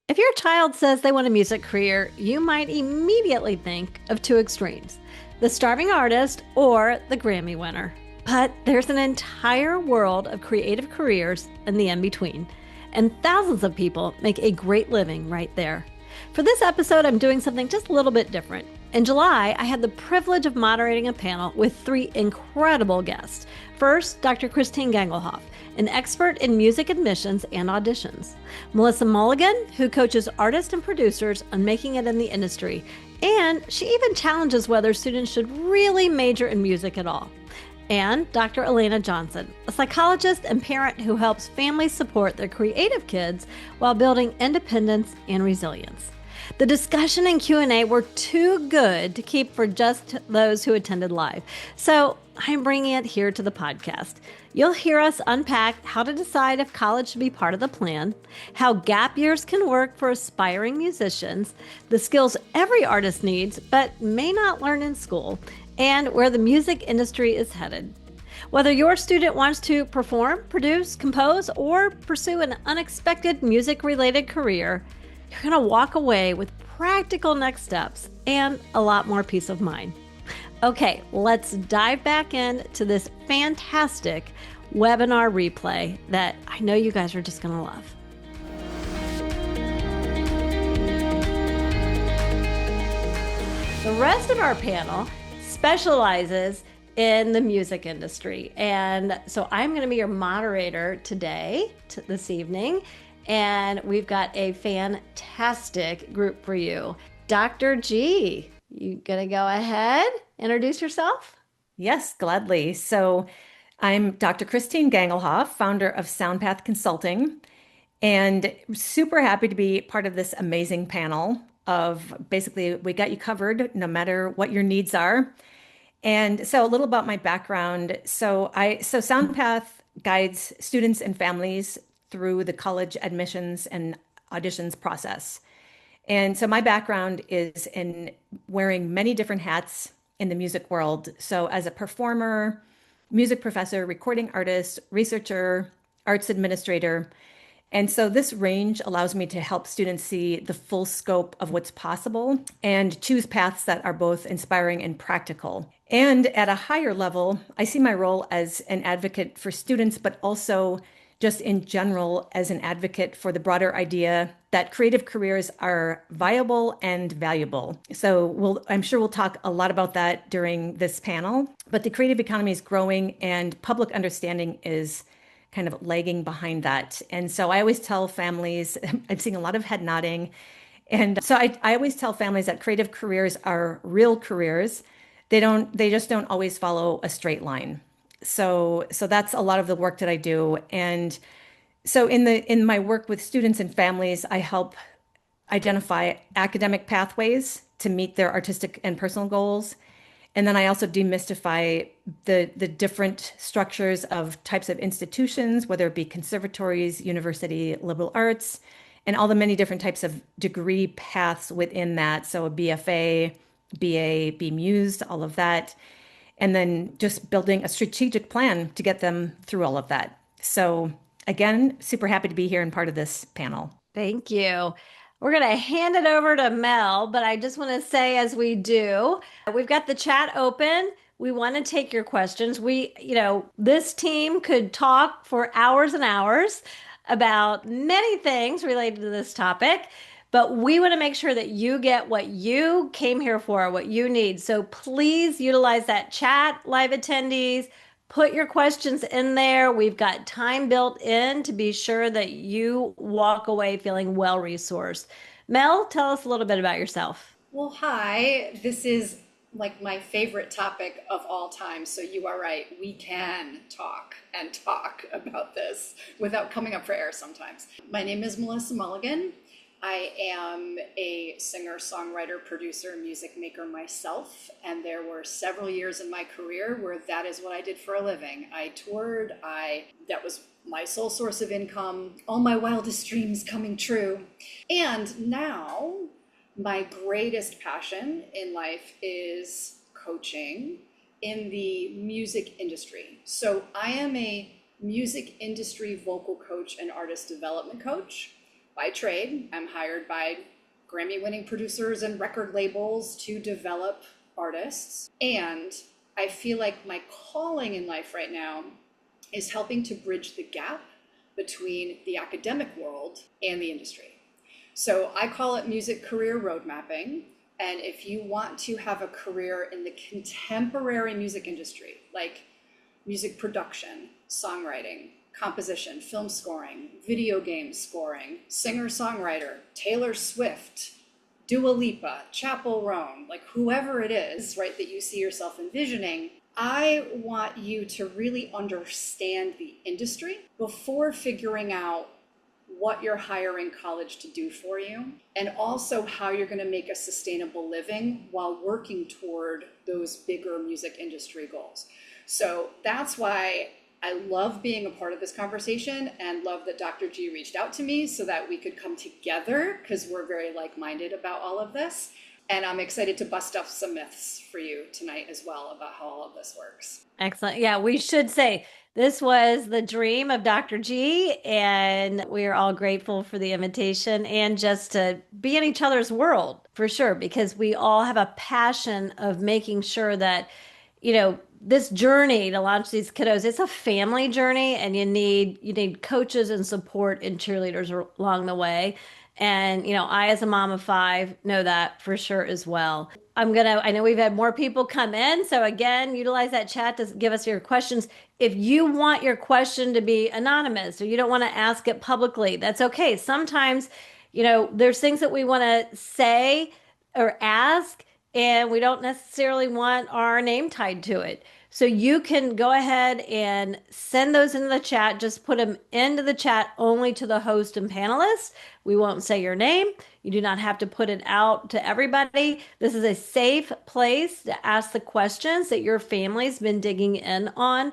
If your child says they want a music career, you might immediately think of two extremes, the starving artist or the Grammy winner. But there's an entire world of creative careers in the in-between, and thousands of people make a great living right there. For this episode, I'm doing something just a little bit different. In July, I had the privilege of moderating a panel with three incredible guests. First, Dr. Christine Gangelhoff, an expert in music admissions and auditions. Melissa Mulligan, who coaches artists and producers on making it in the industry. And she even challenges whether students should really major in music at all. And Dr. Alaina Johnson, a psychologist and parent who helps families support their creative kids while building independence and resilience. The discussion and Q&A were too good to keep for just those who attended live, so I'm bringing it here to the podcast. You'll hear us unpack how to decide if college should be part of the plan, how gap years can work for aspiring musicians, the skills every artist needs but may not learn in school, and where the music industry is headed. Whether your student wants to perform, produce, compose, or pursue an unexpected music-related career, you're going to walk away with practical next steps and a lot more peace of mind. Okay, let's dive back into this fantastic webinar replay that I know you guys are just going to love. The rest of our panel specializes in the music industry. And so I'm going to be your moderator today, this evening. And we've got a fantastic group for you. Dr. G, you gonna go ahead, introduce yourself? Yes, gladly. So I'm Dr. Christine Gangelhoff, founder of SoundPath Consulting, and super happy to be part of this amazing panel of basically, we got you covered no matter what your needs are. And so a little about my background. So SoundPath guides students and families through the college admissions and auditions process. And so my background is in wearing many different hats in the music world. So as a performer, music professor, recording artist, researcher, arts administrator. And so this range allows me to help students see the full scope of what's possible and choose paths that are both inspiring and practical. And at a higher level, I see my role as an advocate for students, but also just in general as an advocate for the broader idea that creative careers are viable and valuable. So I'm sure we'll talk a lot about that during this panel, but the creative economy is growing and public understanding is kind of lagging behind that. And so I always tell families, I'm seeing a lot of head nodding. And so I always tell families that creative careers are real careers. They just don't always follow a straight line. So that's a lot of the work that I do. And so in my work with students and families, I help identify academic pathways to meet their artistic and personal goals. And then I also demystify the different structures of types of institutions, whether it be conservatories, university, liberal arts, and all the many different types of degree paths within that. So a BFA, BA, BMused, all of that. And then just building a strategic plan to get them through all of that. So again, super happy to be here and part of this panel. Thank you. We're going to hand it over to Mel, but I just want to say as we do, we've got the chat open. We want to take your questions. This team could talk for hours and hours about many things related to this topic. But we want to make sure that you get what you came here for, what you need. So please utilize that chat, live attendees. Put your questions in there. We've got time built in to be sure that you walk away feeling well-resourced. Mel, tell us a little bit about yourself. Well, hi. This is like my favorite topic of all time. So you are right. We can talk and talk about this without coming up for air sometimes. My name is Melissa Mulligan. I am a singer, songwriter, producer, music maker myself, and there were several years in my career where that is what I did for a living. I toured, that was my sole source of income, all my wildest dreams coming true. And now my greatest passion in life is coaching in the music industry. So I am a music industry vocal coach and artist development coach. by trade. I'm hired by Grammy-winning producers and record labels to develop artists. And I feel like my calling in life right now is helping to bridge the gap between the academic world and the industry. So I call it music career road mapping. And if you want to have a career in the contemporary music industry, like music production, songwriting, composition, film scoring, video game scoring, singer-songwriter, Taylor Swift, Dua Lipa, Chappell Roan, like whoever it is, right, that you see yourself envisioning, I want you to really understand the industry before figuring out what you're hiring college to do for you, and also how you're going to make a sustainable living while working toward those bigger music industry goals. So that's why I love being a part of this conversation and love that Dr. G reached out to me so that we could come together, because we're very like-minded about all of this. And I'm excited to bust up some myths for you tonight as well about how all of this works. Excellent. Yeah, we should say this was the dream of Dr. G, and we are all grateful for the invitation and just to be in each other's world for sure, because we all have a passion of making sure that, this journey to launch these kiddos, it's a family journey, and you need coaches and support and cheerleaders along the way. And, I, as a mom of five, know that for sure as well. I know we've had more people come in. So again, utilize that chat to give us your questions. If you want your question to be anonymous or you don't want to ask it publicly, that's okay. Sometimes, there's things that we want to say or ask, and we don't necessarily want our name tied to it. So you can go ahead and send those into the chat. Just put them into the chat only to the host and panelists. We won't say your name. You do not have to put it out to everybody. This is a safe place to ask the questions that your family's been digging in on.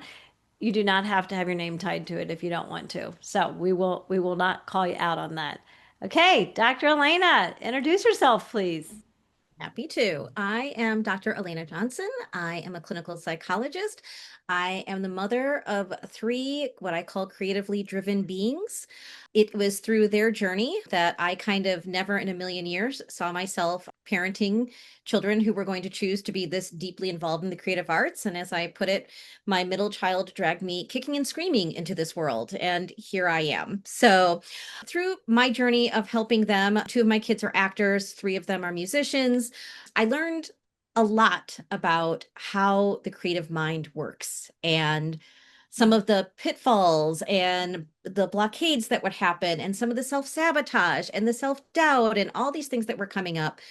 You do not have to have your name tied to it if you don't want to. So we will not call you out on that. Okay, Dr. Alaina, introduce yourself, please. Happy to. I am Dr. Alaina Johnson. I am a clinical psychologist. I am the mother of three, what I call creatively driven beings. It was through their journey that I kind of never in a million years saw myself parenting children who were going to choose to be this deeply involved in the creative arts. And as I put it, my middle child dragged me kicking and screaming into this world. And here I am. So through my journey of helping them, two of my kids are actors, three of them are musicians. I learned a lot about how the creative mind works and some of the pitfalls and the blockades that would happen and some of the self-sabotage and the self-doubt and all these things that were coming up.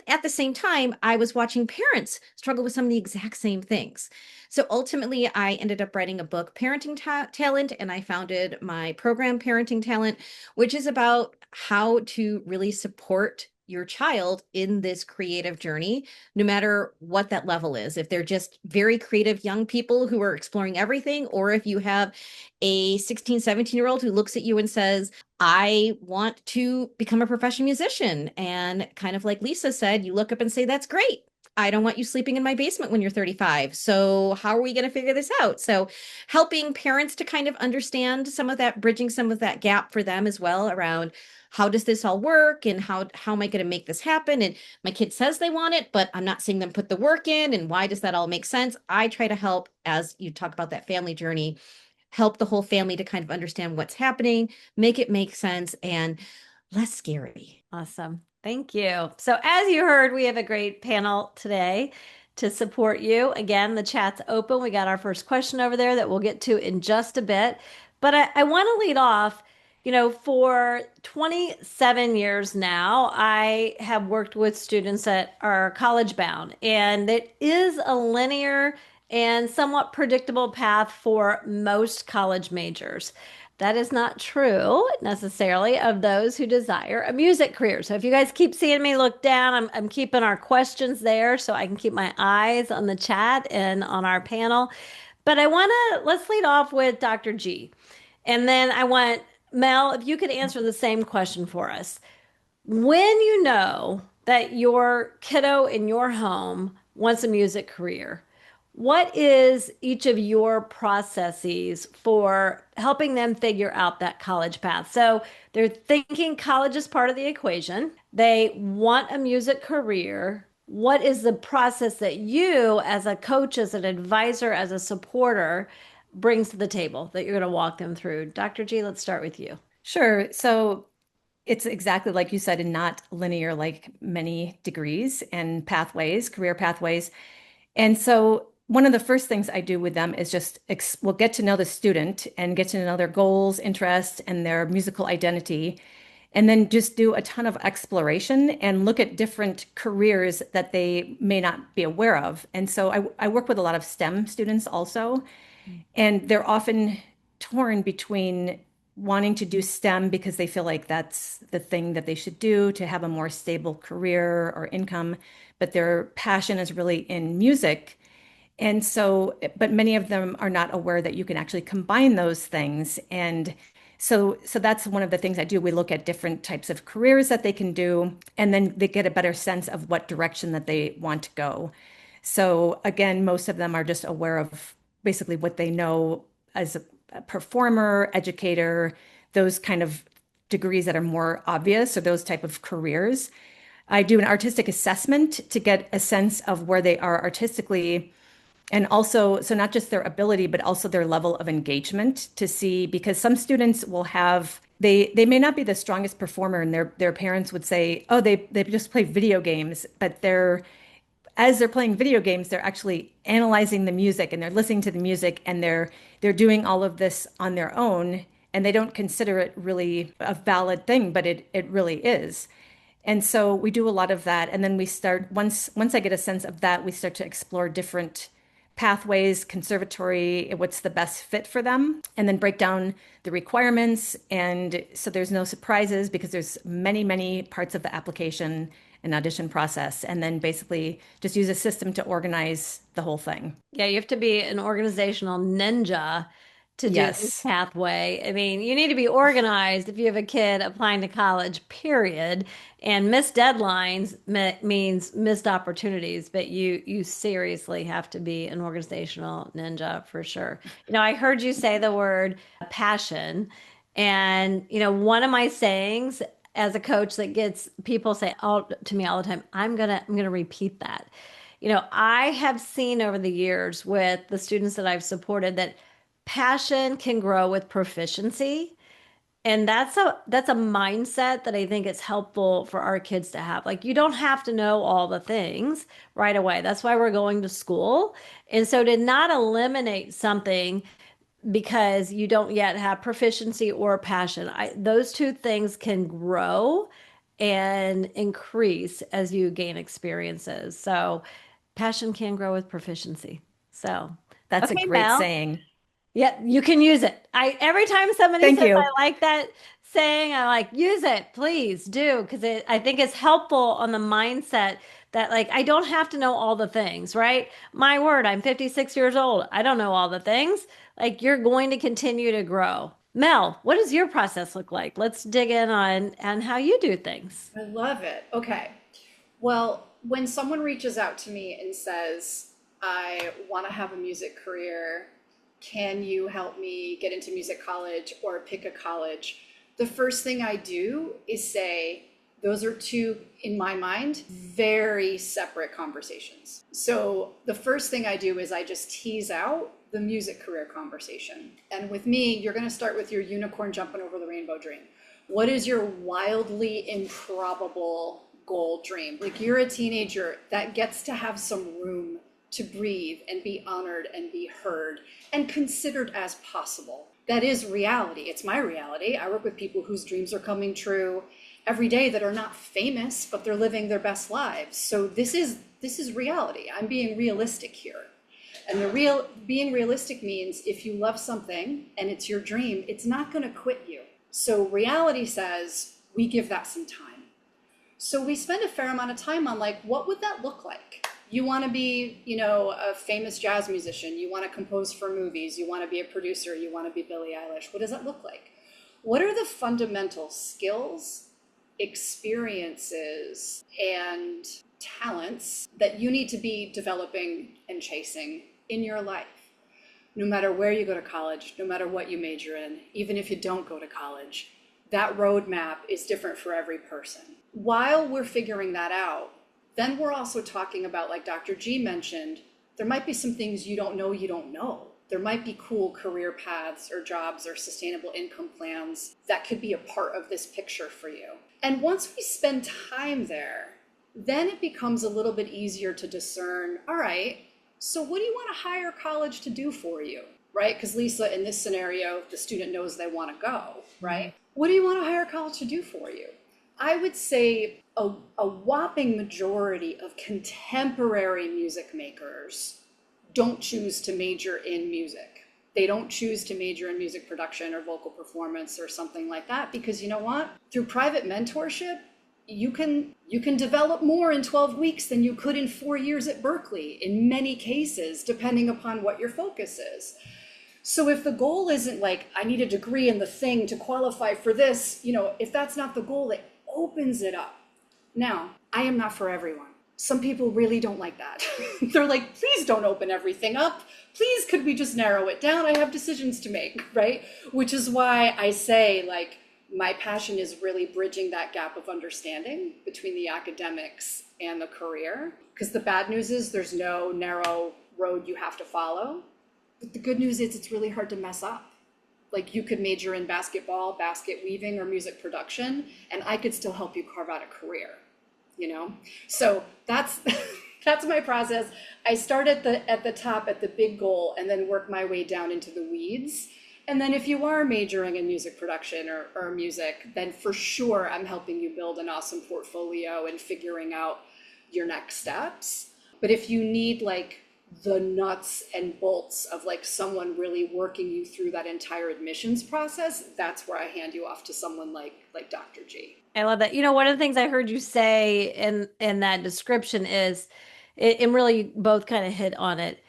At the same time, I was watching parents struggle with some of the exact same things. So ultimately, I ended up writing a book, Parenting Talent, and I founded my program, Parenting Talent, which is about how to really support your child in this creative journey, no matter what that level is. If they're just very creative young people who are exploring everything, or if you have a 16, 17-year-old who looks at you and says, I want to become a professional musician. And kind of like Lisa said, you look up and say, that's great. I don't want you sleeping in my basement when you're 35. So how are we going to figure this out? So helping parents to kind of understand some of that, bridging some of that gap for them as well around how does this all work and how am I going to make this happen? And my kid says they want it, but I'm not seeing them put the work in. And why does that all make sense? I try to help, as you talk about that family journey, help the whole family to kind of understand what's happening, make it make sense, and less scary. Awesome. Thank you. So as you heard, we have a great panel today to support you. Again, the chat's open. We got our first question over there that we'll get to in just a bit. But I want to lead off, for 27 years now, I have worked with students that are college bound, and it is a linear and somewhat predictable path for most college majors. That is not true necessarily of those who desire a music career. So if you guys keep seeing me look down, I'm keeping our questions there so I can keep my eyes on the chat and on our panel. But let's lead off with Dr. G. And then I want Mel, if you could answer the same question for us. When you know that your kiddo in your home wants a music career, What is each of your processes for helping them figure out that college path? So they're thinking college is part of the equation. They want a music career. What is the process that you, as a coach, as an advisor, as a supporter, brings to the table that you're going to walk them through? Dr. G, let's start with you. Sure. So it's exactly like you said, and not linear like many degrees and pathways, career pathways. And so one of the first things I do with them is just we'll get to know the student and get to know their goals, interests, and their musical identity. And then just do a ton of exploration and look at different careers that they may not be aware of. And so I work with a lot of STEM students also, and they're often torn between wanting to do STEM because they feel like that's the thing that they should do to have a more stable career or income, but their passion is really in music. And so, but many of them are not aware that you can actually combine those things. And so that's one of the things I do. We look at different types of careers that they can do, and then they get a better sense of what direction that they want to go. So again, most of them are just aware of basically what they know as a performer, educator, those kind of degrees that are more obvious, or those type of careers. I do an artistic assessment to get a sense of where they are artistically, and also, so not just their ability, but also their level of engagement to see, because some students will have, they may not be the strongest performer, and their parents would say, oh, they just play video games, but as they're playing video games, they're actually analyzing the music and they're listening to the music, and they're doing all of this on their own, and they don't consider it really a valid thing, but it really is. And so we do a lot of that. And then we start, once I get a sense of that, we start to explore different pathways, conservatory, what's the best fit for them, and then break down the requirements. And so there's no surprises, because there's many, many parts of the application and audition process. And then basically just use a system to organize the whole thing. Yeah, you have to be an organizational ninja to do this Yes. pathway. I mean, you need to be organized if you have a kid applying to college, period. And missed deadlines means missed opportunities, but you seriously have to be an organizational ninja for sure. I heard you say the word passion, and one of my sayings as a coach that gets people say all to me all the time, I'm gonna repeat that. I have seen over the years with the students that I've supported that passion can grow with proficiency. And that's a mindset that I think is helpful for our kids to have. Like, you don't have to know all the things right away. That's why we're going to school. And so to not eliminate something because you don't yet have proficiency or passion, those two things can grow and increase as you gain experiences. So passion can grow with proficiency. So, That's a okay, great Mel. saying. Yeah, you can use it. Every time somebody Thank says you. I like that saying, I like use it, please do, because I think it's helpful on the mindset that like I don't have to know all the things, right? My word, I'm 56 years old. I don't know all the things. Like, you're going to continue to grow. Mel, what does your process look like? Let's dig in on how you do things. I love it. Okay. Well, when someone reaches out to me and says, I want to have a music career, can you help me get into music college or pick a college? The first thing I do is say, those are two, in my mind, very separate conversations. So the first thing I do is I just tease out the music career conversation. And with me, you're going to start with your unicorn jumping over the rainbow dream. What is your wildly improbable goal, dream? Like, you're a teenager that gets to have some room to breathe and be honored and be heard and considered as possible. That is reality. It's my reality. I work with people whose dreams are coming true every day that are not famous, but they're living their best lives. So this is reality. I'm being realistic here. And being realistic means if you love something and it's your dream, it's not going to quit you. So reality says we give that some time. So we spend a fair amount of time on, like, what would that look like? You want to be, a famous jazz musician. You want to compose for movies. You want to be a producer. You want to be Billie Eilish. What does that look like? What are the fundamental skills, experiences, and talents that you need to be developing and chasing in your life. No matter where you go to college, no matter what you major in, even if you don't go to college, that roadmap is different for every person. While we're figuring that out, then we're also talking about, like Dr. G mentioned, there might be some things you don't know. There might be cool career paths or jobs or sustainable income plans that could be a part of this picture for you. And once we spend time there, then it becomes a little bit easier to discern, all right, so what do you want to hire college to do for you, right? Because Lisa, in this scenario, the student knows they want to go, right? What do you want to hire college to do for you? I would say a whopping majority of contemporary music makers don't choose to major in music. They don't choose to major in music production or vocal performance or something like that, because you know what? Through private mentorship, you can develop more in 12 weeks than you could in 4 years at Berkeley, in many cases, depending upon what your focus is. So if the goal isn't like, I need a degree in the thing to qualify for this, if that's not the goal, it opens it up. Now, I am not for everyone. Some people really don't like that. They're like, please don't open everything up. Please, could we just narrow it down? I have decisions to make, right? Which is why I say, like, my passion is really bridging that gap of understanding between the academics and the career. Because the bad news is there's no narrow road you have to follow. But the good news is it's really hard to mess up. Like, you could major in basketball, basket weaving, or music production, and I could still help you carve out a career, So that's that's my process. I start at the top, at the big goal, and then work my way down into the weeds. And then if you are majoring in music production or music, then for sure I'm helping you build an awesome portfolio and figuring out your next steps. But if you need like the nuts and bolts of like someone really working you through that entire admissions process, that's where I hand you off to someone like Dr. G. I love that. One of the things I heard you say in that description is, and really both kind of hit on it,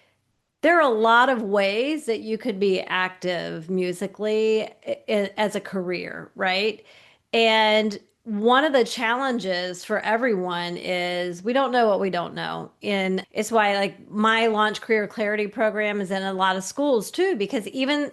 there are a lot of ways that you could be active musically as a career, right? And one of the challenges for everyone is we don't know what we don't know. And it's why like my Launch Career Clarity program is in a lot of schools too, because even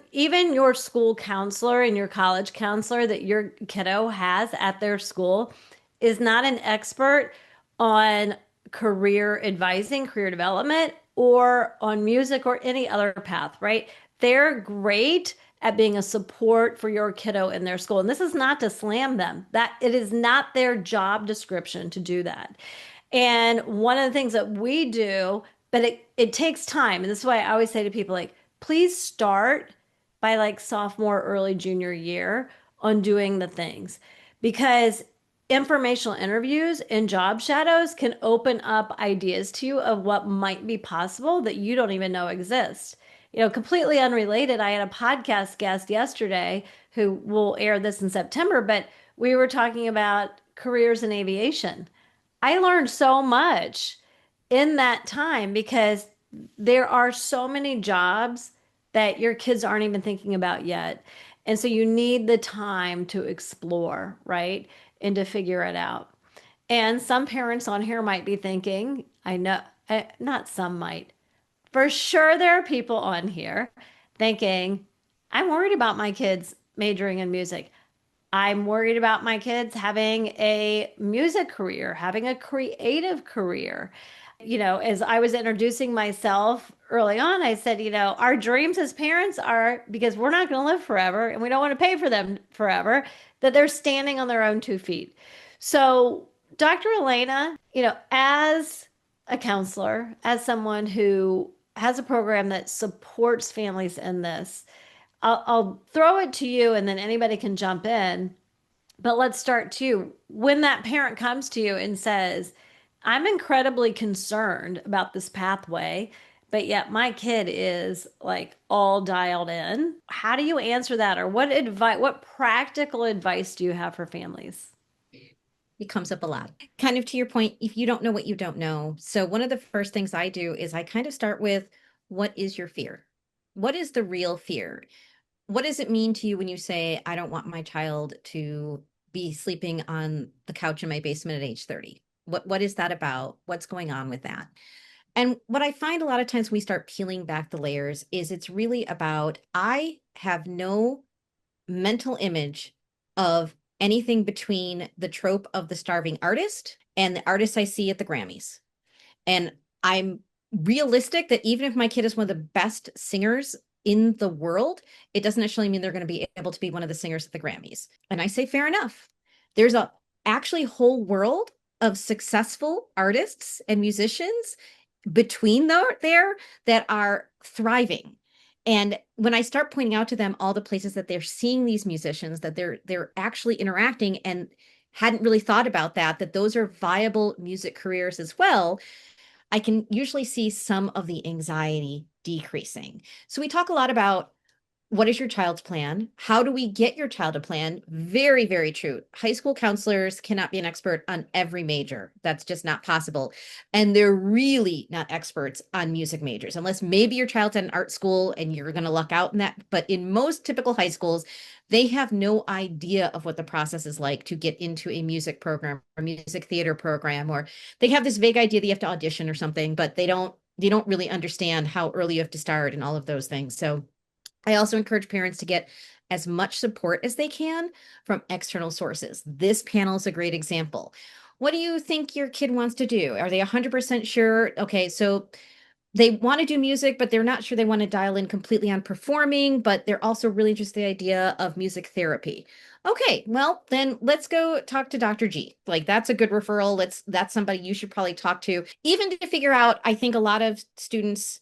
your school counselor and your college counselor that your kiddo has at their school is not an expert on career advising, career development, or on music or any other path, right? They're great at being a support for your kiddo in their school. And this is not to slam them. That it is not their job description to do that. And one of the things that we do, but it takes time. And this is why I always say to people, like, please start by like sophomore, early junior year on doing the things, because informational interviews and job shadows can open up ideas to you of what might be possible that you don't even know exist. Completely unrelated, I had a podcast guest yesterday who will air this in September, but we were talking about careers in aviation. I learned so much in that time because there are so many jobs that your kids aren't even thinking about yet. And so you need the time to explore, right? And to figure it out. And some parents on here might be thinking, I know, not some might, for sure there are people on here thinking, I'm worried about my kids majoring in music. I'm worried about my kids having a music career, having a creative career. As I was introducing myself early on, I said, our dreams as parents are, because we're not going to live forever and we don't want to pay for them forever, that they're standing on their own 2 feet. So, Dr. Alaina, as a counselor, as someone who has a program that supports families in this, I'll throw it to you and then anybody can jump in. But let's start too. When that parent comes to you and says, I'm incredibly concerned about this pathway, but yet my kid is like all dialed in. How do you answer that? Or what practical advice do you have for families? It comes up a lot. Kind of to your point, if you don't know what you don't know. So one of the first things I do is I kind of start with, what is your fear? What is the real fear? What does it mean to you when you say, I don't want my child to be sleeping on the couch in my basement at age 30? What is that about? What's going on with that? And what I find a lot of times when we start peeling back the layers is it's really about, I have no mental image of anything between the trope of the starving artist and the artist I see at the Grammys. And I'm realistic that even if my kid is one of the best singers in the world, it doesn't necessarily mean they're going to be able to be one of the singers at the Grammys. And I say, fair enough. There's a actually whole world of successful artists and musicians between there that are thriving. And when I start pointing out to them all the places that they're seeing these musicians, that they're actually interacting and hadn't really thought about that those are viable music careers as well, I can usually see some of the anxiety decreasing. So we talk a lot about, what is your child's plan? How do we get your child a plan? Very, very true. High school counselors cannot be an expert on every major. That's just not possible. And they're really not experts on music majors, unless maybe your child's at an art school and you're going to luck out in that. But in most typical high schools, they have no idea of what the process is like to get into a music program or music theater program, or they have this vague idea that you have to audition or something, but they don't really understand how early you have to start and all of those things. So I also encourage parents to get as much support as they can from external sources. This panel is a great example. What do you think your kid wants to do? Are they 100% sure? Okay, so they want to do music, but they're not sure they want to dial in completely on performing, but they're also really interested in the idea of music therapy. Okay, well, then let's go talk to Dr. G. Like, that's a good referral. That's somebody you should probably talk to. Even to figure out, I think a lot of students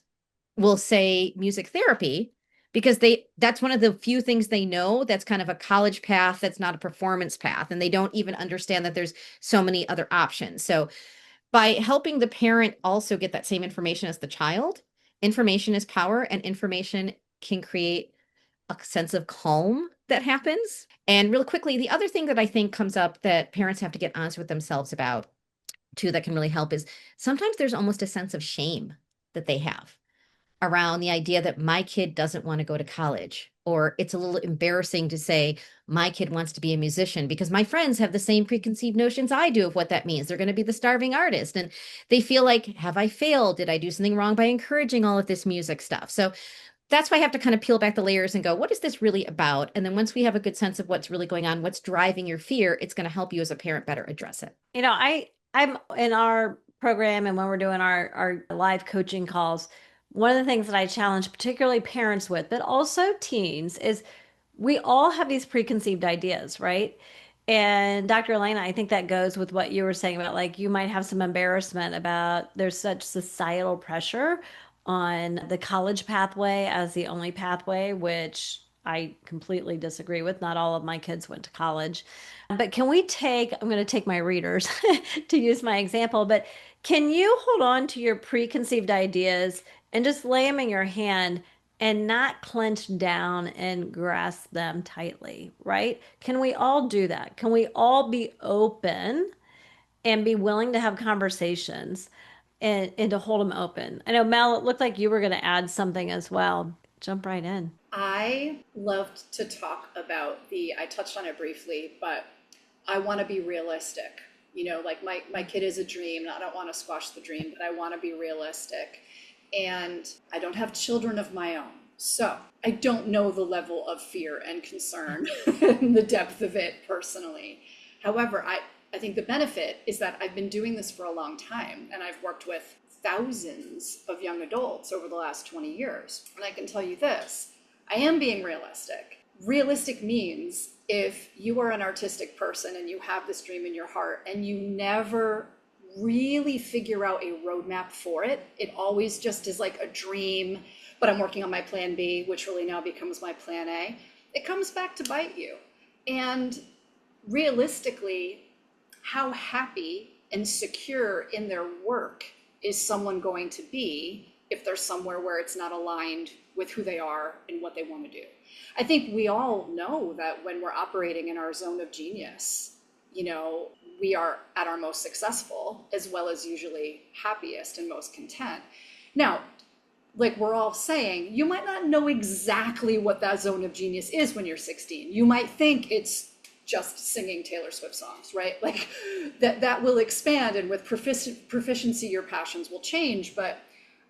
will say music therapy, because that's one of the few things they know that's kind of a college path, that's not a performance path, and they don't even understand that there's so many other options. So by helping the parent also get that same information as the child, information is power, and information can create a sense of calm that happens. And real quickly, the other thing that I think comes up that parents have to get honest with themselves about too, that can really help, is sometimes there's almost a sense of shame that they have around the idea that my kid doesn't want to go to college, or it's a little embarrassing to say my kid wants to be a musician because my friends have the same preconceived notions I do of what that means. They're going to be the starving artist, and they feel like, have I failed? Did I do something wrong by encouraging all of this music stuff? So that's why I have to kind of peel back the layers and go, what is this really about? And then once we have a good sense of what's really going on, what's driving your fear, it's going to help you as a parent better address it. I'm in our program, and when we're doing our live coaching calls, one of the things that I challenge particularly parents with, but also teens, is we all have these preconceived ideas, right? And Dr. Alaina, I think that goes with what you were saying about, like, you might have some embarrassment about there's such societal pressure on the college pathway as the only pathway, which I completely disagree with. Not all of my kids went to college. But I'm going to take my readers to use my example, but can you hold on to your preconceived ideas and just lay them in your hand and not clench down and grasp them tightly, right? Can we all do that? Can we all be open and be willing to have conversations and to hold them open? I know, Mel, it looked like you were going to add something as well. Jump right in. I loved to talk about I touched on it briefly, but I want to be realistic. Like my kid is a dream, and I don't want to squash the dream, but I want to be realistic. And I don't have children of my own. So I don't know the level of fear and concern and the depth of it personally. However, I think the benefit is that I've been doing this for a long time, and I've worked with thousands of young adults over the last 20 years. And I can tell you this, I am being realistic. Realistic means if you are an artistic person and you have this dream in your heart and you never really figure out a roadmap for it, it always just is like a dream, but I'm working on my plan B, which really now becomes my plan A. It comes back to bite you. And realistically, how happy and secure in their work is someone going to be if they're somewhere where it's not aligned with who they are and what they want to do? I think we all know that when we're operating in our zone of genius, we are at our most successful, as well as usually happiest and most content. Now, like we're all saying, you might not know exactly what that zone of genius is when you're 16. You might think it's just singing Taylor Swift songs, right? Like that will expand, and with proficiency, your passions will change. But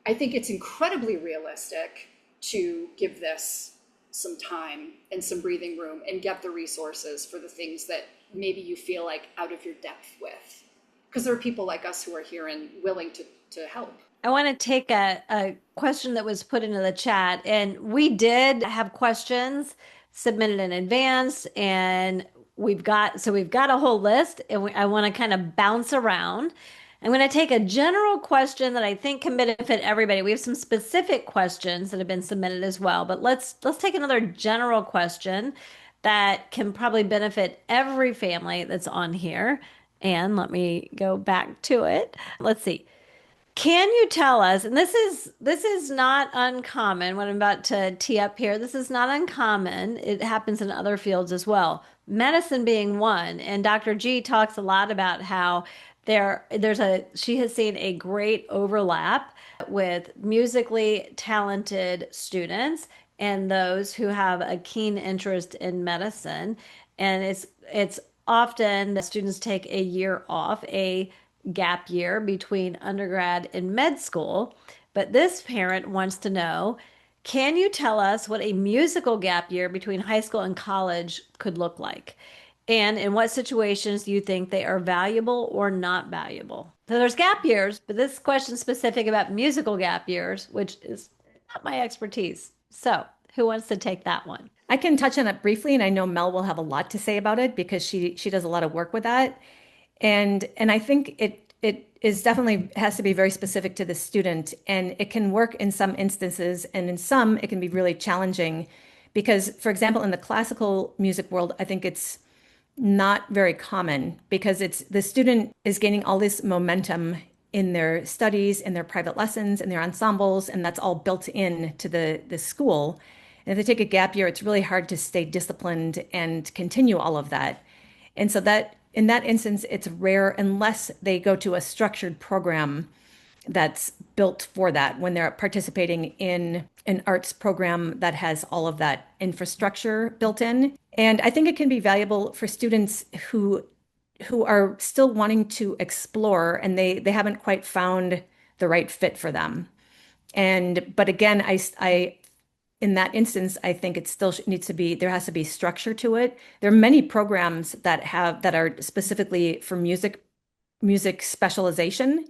I think it's incredibly realistic to give this some time and some breathing room and get the resources for the things that maybe you feel like out of your depth with. Because there are people like us who are here and willing to help. I want to take a question that was put into the chat, and we did have questions submitted in advance, and we've got a whole list, and I want to kind of bounce around. I'm going to take a general question that I think can benefit everybody. We have some specific questions that have been submitted as well, but let's take another general question that can probably benefit every family that's on here. And let me go back to it. Let's see. Can you tell us, and this is not uncommon, what I'm about to tee up here. This is not uncommon. It happens in other fields as well. Medicine being one, and Dr. G talks a lot about how she has seen a great overlap with musically talented students and those who have a keen interest in medicine. And it's often the students take a year off, a gap year between undergrad and med school. But this parent wants to know, can you tell us what a musical gap year between high school and college could look like? And in what situations do you think they are valuable or not valuable? So there's gap years, but this question is specific about musical gap years, which is not my expertise. So who wants to take that one? I can touch on it briefly, and I know Mel will have a lot to say about it because she does a lot of work with that. And I think it is definitely has to be very specific to the student, and it can work in some instances, and in some it can be really challenging because, for example, in the classical music world, I think it's not very common because it's the student is gaining all this momentum in their studies, in their private lessons, in their ensembles, and that's all built in to the school. And if they take a gap year, it's really hard to stay disciplined and continue all of that. And so that in that instance, it's rare unless they go to a structured program that's built for that when they're participating in an arts program that has all of that infrastructure built in. And I think it can be valuable for students who are still wanting to explore and they haven't quite found the right fit for them. But again, I in that instance, I think it still needs to be, there has to be structure to it. There are many programs that are specifically for music specialization.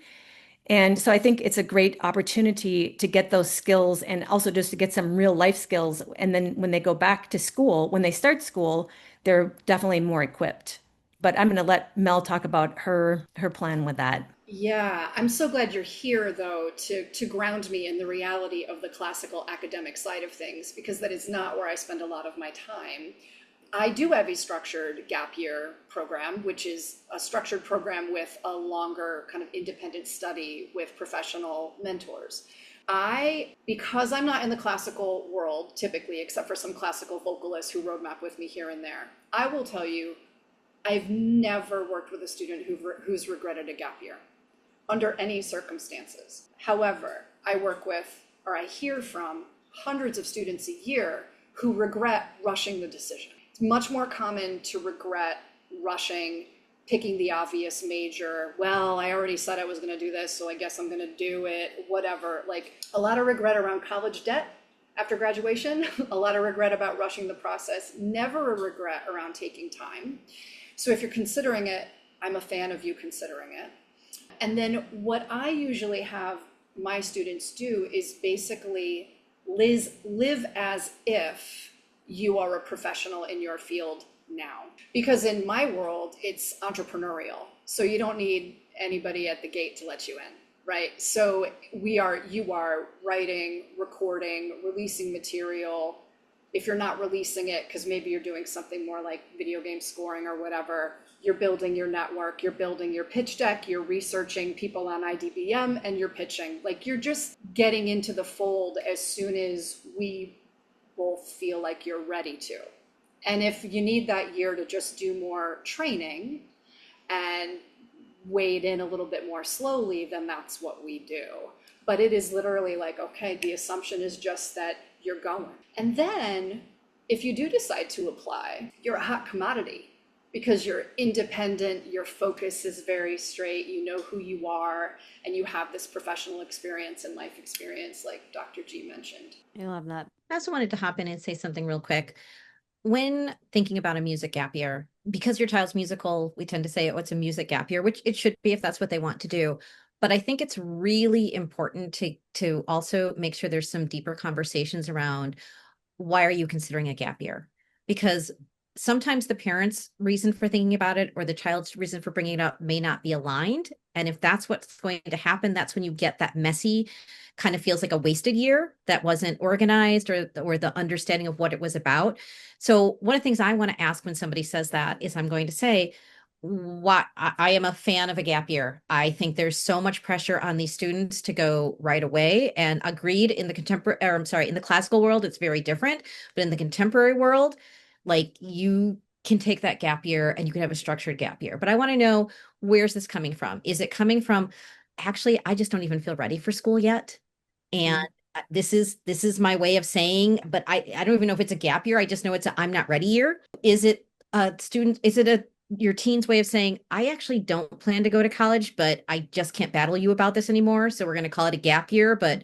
And so I think it's a great opportunity to get those skills and also just to get some real life skills. And then when they go back to school, when they start school, they're definitely more equipped. But I'm going to let Mel talk about her plan with that. Yeah, I'm so glad you're here, though, to ground me in the reality of the classical academic side of things, because that is not where I spend a lot of my time. I do have a structured gap year program, which is a structured program with a longer kind of independent study with professional mentors. Because I'm not in the classical world typically, except for some classical vocalists who roadmap with me here and there, I will tell you, I've never worked with a student who's regretted a gap year under any circumstances. However, I hear from hundreds of students a year who regret rushing the decision. It's much more common to regret rushing, picking the obvious major. Well, I already said I was going to do this, so I guess I'm going to do it, whatever. Like a lot of regret around college debt after graduation, a lot of regret about rushing the process, never a regret around taking time. So if you're considering it, I'm a fan of you considering it. And then what I usually have my students do is basically live as if you are a professional in your field now. Because in my world, it's entrepreneurial. So you don't need anybody at the gate to let you in, right? So you are writing, recording, releasing material. If you're not releasing it, because maybe you're doing something more like video game scoring or whatever, you're building your network, you're building your pitch deck, you're researching people on IDBM, and you're pitching. Like you're just getting into the fold as soon as we both feel like you're ready to. And if you need that year to just do more training and wade in a little bit more slowly, then that's what we do. But it is literally like, okay, the assumption is just that you're going. And then if you do decide to apply, you're a hot commodity. because you're independent, your focus is very straight, you know who you are, and you have this professional experience and life experience like Dr. G mentioned. I love that. I also wanted to hop in and say something real quick. When thinking about a music gap year, because your child's musical, we tend to say, oh, it's a music gap year, which it should be if that's what they want to do. But I think it's really important to also make sure there's some deeper conversations around why are you considering a gap year? Because sometimes the parent's reason for thinking about it or the child's reason for bringing it up may not be aligned. And if that's what's going to happen, that's when you get that messy, kind of feels like a wasted year that wasn't organized or the understanding of what it was about. So one of the things I want to ask when somebody says that is I'm going to say, what I am a fan of a gap year. I think there's so much pressure on these students to go right away, and agreed in the in the classical world, it's very different, but in the contemporary world, like you can take that gap year and you can have a structured gap year. But I want to know, where's this coming from? Is it coming from, actually, I just don't even feel ready for school yet? And this is my way of saying, but I don't even know if it's a gap year. I just know it's a I'm not ready year. Is it a student? Is it your teen's way of saying, I actually don't plan to go to college, but I just can't battle you about this anymore. So we're going to call it a gap year. But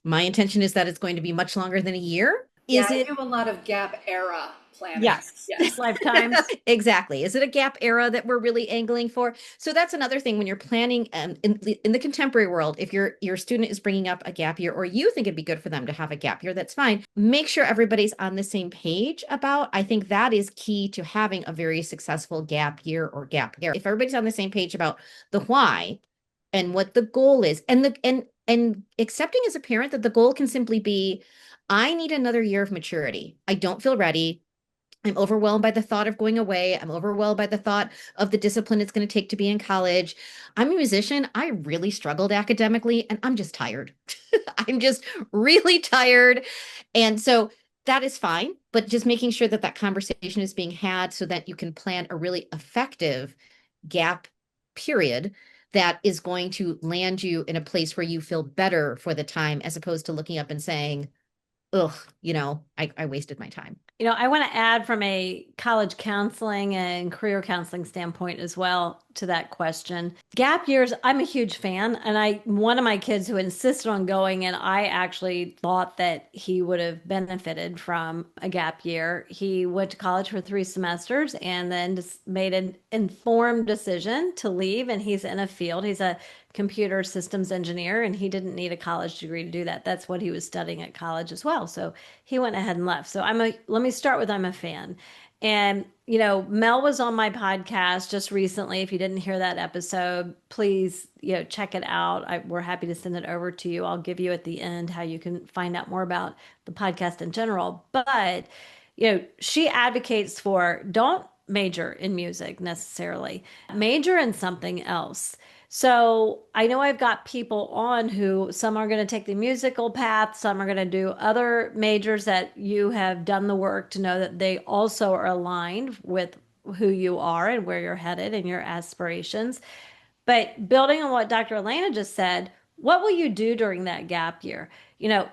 my intention is that it's going to be much longer than a year. Yeah, I do a lot of gap era planning. Yes. Yes. Lifetimes. Exactly. Is it a gap era that we're really angling for? So that's another thing when you're planning in the contemporary world, if your student is bringing up a gap year or you think it'd be good for them to have a gap year, that's fine. Make sure everybody's on the same page about, I think that is key to having a very successful gap year or gap year. If everybody's on the same page about the why and what the goal is and accepting as a parent that the goal can simply be, I need another year of maturity. I don't feel ready. I'm overwhelmed by the thought of going away. I'm overwhelmed by the thought of the discipline it's going to take to be in college. I'm a musician. I really struggled academically and I'm just tired. I'm just really tired. And so that is fine, but just making sure that that conversation is being had so that you can plan a really effective gap period that is going to land you in a place where you feel better for the time, as opposed to looking up and saying, ugh, I wasted my time. I want to add from a college counseling and career counseling standpoint as well to that question. Gap years, I'm a huge fan. And one of my kids who insisted on going, and I actually thought that he would have benefited from a gap year. He went to college for 3 semesters and then just made an informed decision to leave. And he's in a field, he's a computer systems engineer, and he didn't need a college degree to do that. That's what he was studying at college as well. So he went ahead and left. So let me start with, I'm a fan. And, Mel was on my podcast just recently. If you didn't hear that episode, please, check it out. We're happy to send it over to you. I'll give you at the end how you can find out more about the podcast in general. But, she advocates for don't major in music necessarily, major in something else. So I know I've got people on who some are going to take the musical path, some are going to do other majors that you have done the work to know that they also are aligned with who you are and where you're headed and your aspirations. But building on what Dr. Alaina just said, what will you do during that gap year?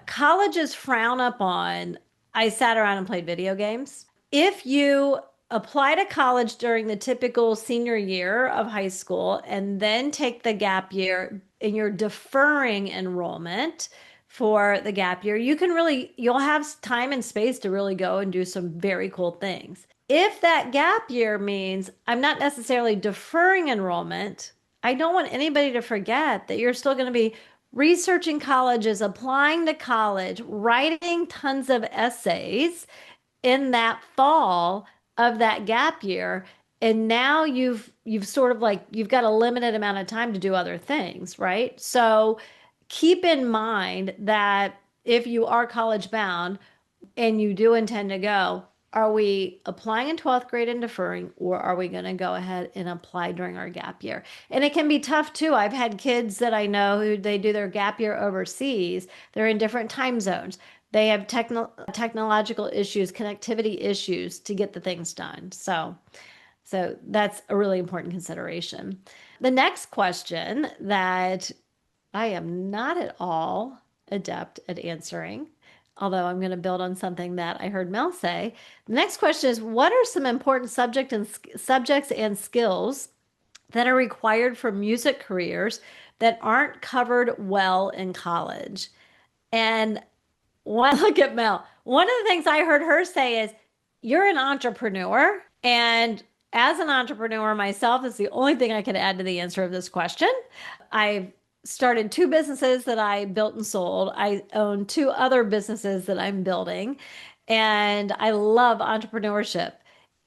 Colleges frown upon, I sat around and played video games. If you apply to college during the typical senior year of high school and then take the gap year and you're deferring enrollment for the gap year, you'll have time and space to really go and do some very cool things. If that gap year means I'm not necessarily deferring enrollment, I don't want anybody to forget that you're still going to be researching colleges, applying to college, writing tons of essays in that fall of that gap year. And now you've sort of you've got a limited amount of time to do other things, right? So keep in mind that if you are college bound and you do intend to go, are we applying in 12th grade and deferring, or are we going to go ahead and apply during our gap year? And it can be tough too. I've had kids that I know who they do their gap year overseas. They're in different time zones. They have technological issues, connectivity issues to get the things done. So that's a really important consideration. The next question that I am not at all adept at answering, although I'm going to build on something that I heard Mel say. The next question is, what are some important subjects and skills that are required for music careers that aren't covered well in college? And when I look at Mel, one of the things I heard her say is, you're an entrepreneur. And as an entrepreneur myself, is the only thing I can add to the answer of this question. I've started 2 businesses that I built and sold. I own 2 other businesses that I'm building. And I love entrepreneurship.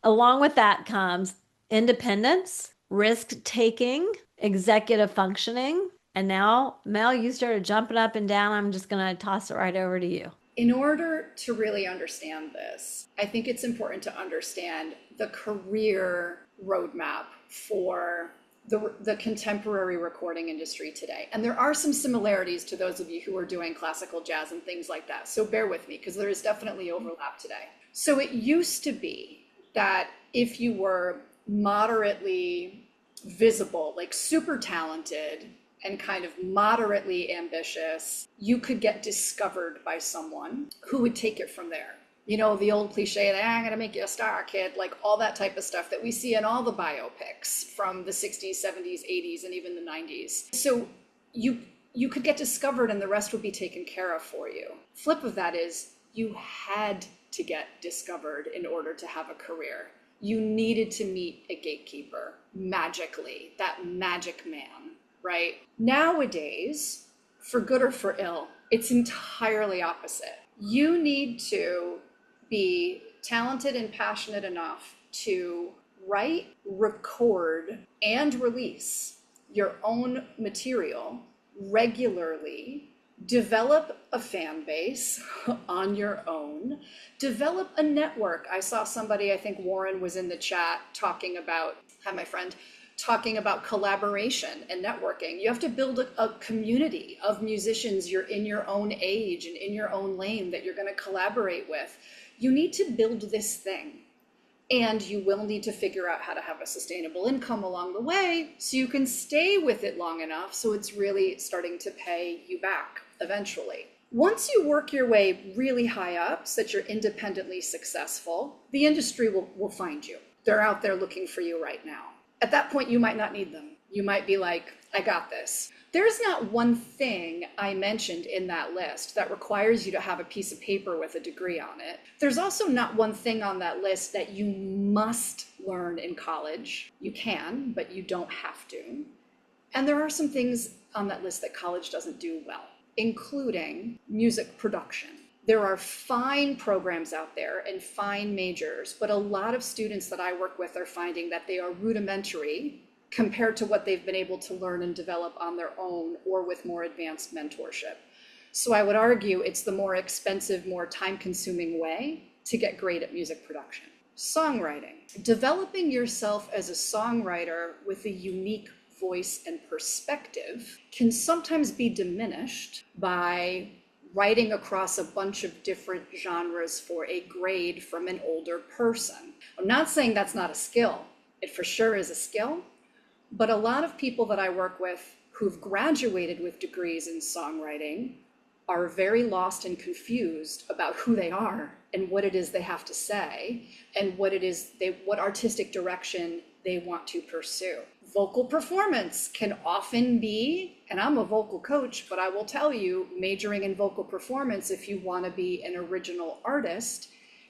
Along with that comes independence, risk taking, executive functioning. And now, Mel, you started jumping up and down. I'm just going to toss it right over to you. In order to really understand this, I think it's important to understand the career roadmap for the contemporary recording industry today. And there are some similarities to those of you who are doing classical jazz and things like that. So bear with me, because there is definitely overlap today. So it used to be that if you were moderately visible, like super talented, and kind of moderately ambitious, you could get discovered by someone who would take it from there. You know, the old cliche that I'm gonna make you a star, kid, like all that type of stuff that we see in all the biopics from the 60s, 70s, 80s, and even the 90s. So you could get discovered and the rest would be taken care of for you. Flip of that is, you had to get discovered in order to have a career. You needed to meet a gatekeeper magically, that magic man. Right? Nowadays, for good or for ill, it's entirely opposite. You need to be talented and passionate enough to write, record, and release your own material regularly, develop a fan base on your own, develop a network. I saw somebody, I think Warren was in the chat talking about, hi, my friend, talking about collaboration and networking. You have to build a community of musicians you're in your own age and in your own lane that you're going to collaborate with. You need to build this thing, and you will need to figure out how to have a sustainable income along the way so you can stay with it long enough so it's really starting to pay you back eventually. Once you work your way really high up so that you're independently successful, the industry will find you. They're out there looking for you right now. At that point, you might not need them. You might be like, I got this. There's not one thing I mentioned in that list that requires you to have a piece of paper with a degree on it. There's also not one thing on that list that you must learn in college. You can, but you don't have to. And there are some things on that list that college doesn't do well, including music production. There are fine programs out there and fine majors, but a lot of students that I work with are finding that they are rudimentary compared to what they've been able to learn and develop on their own or with more advanced mentorship. So I would argue it's the more expensive, more time-consuming way to get great at music production. Songwriting. Developing yourself as a songwriter with a unique voice and perspective can sometimes be diminished by writing across a bunch of different genres for a grade from an older person. I'm not saying that's not a skill. It for sure is a skill, but a lot of people that I work with who've graduated with degrees in songwriting are very lost and confused about who they are and what it is they have to say and what artistic direction they want to pursue. Vocal performance can often be, and I'm a vocal coach, but I will tell you, majoring in vocal performance, if you want to be an original artist,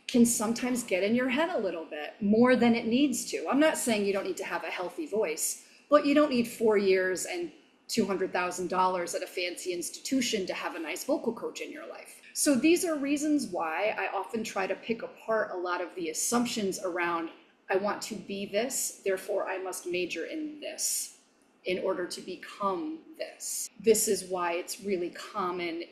can sometimes get in your head a little bit more than it needs to. I'm not saying you don't need to have a healthy voice, but you don't need 4 years and $200,000 at a fancy institution to have a nice vocal coach in your life. So these are reasons why I often try to pick apart a lot of the assumptions around, I want to be this, therefore I must major in this in order to become this. This is why it's really common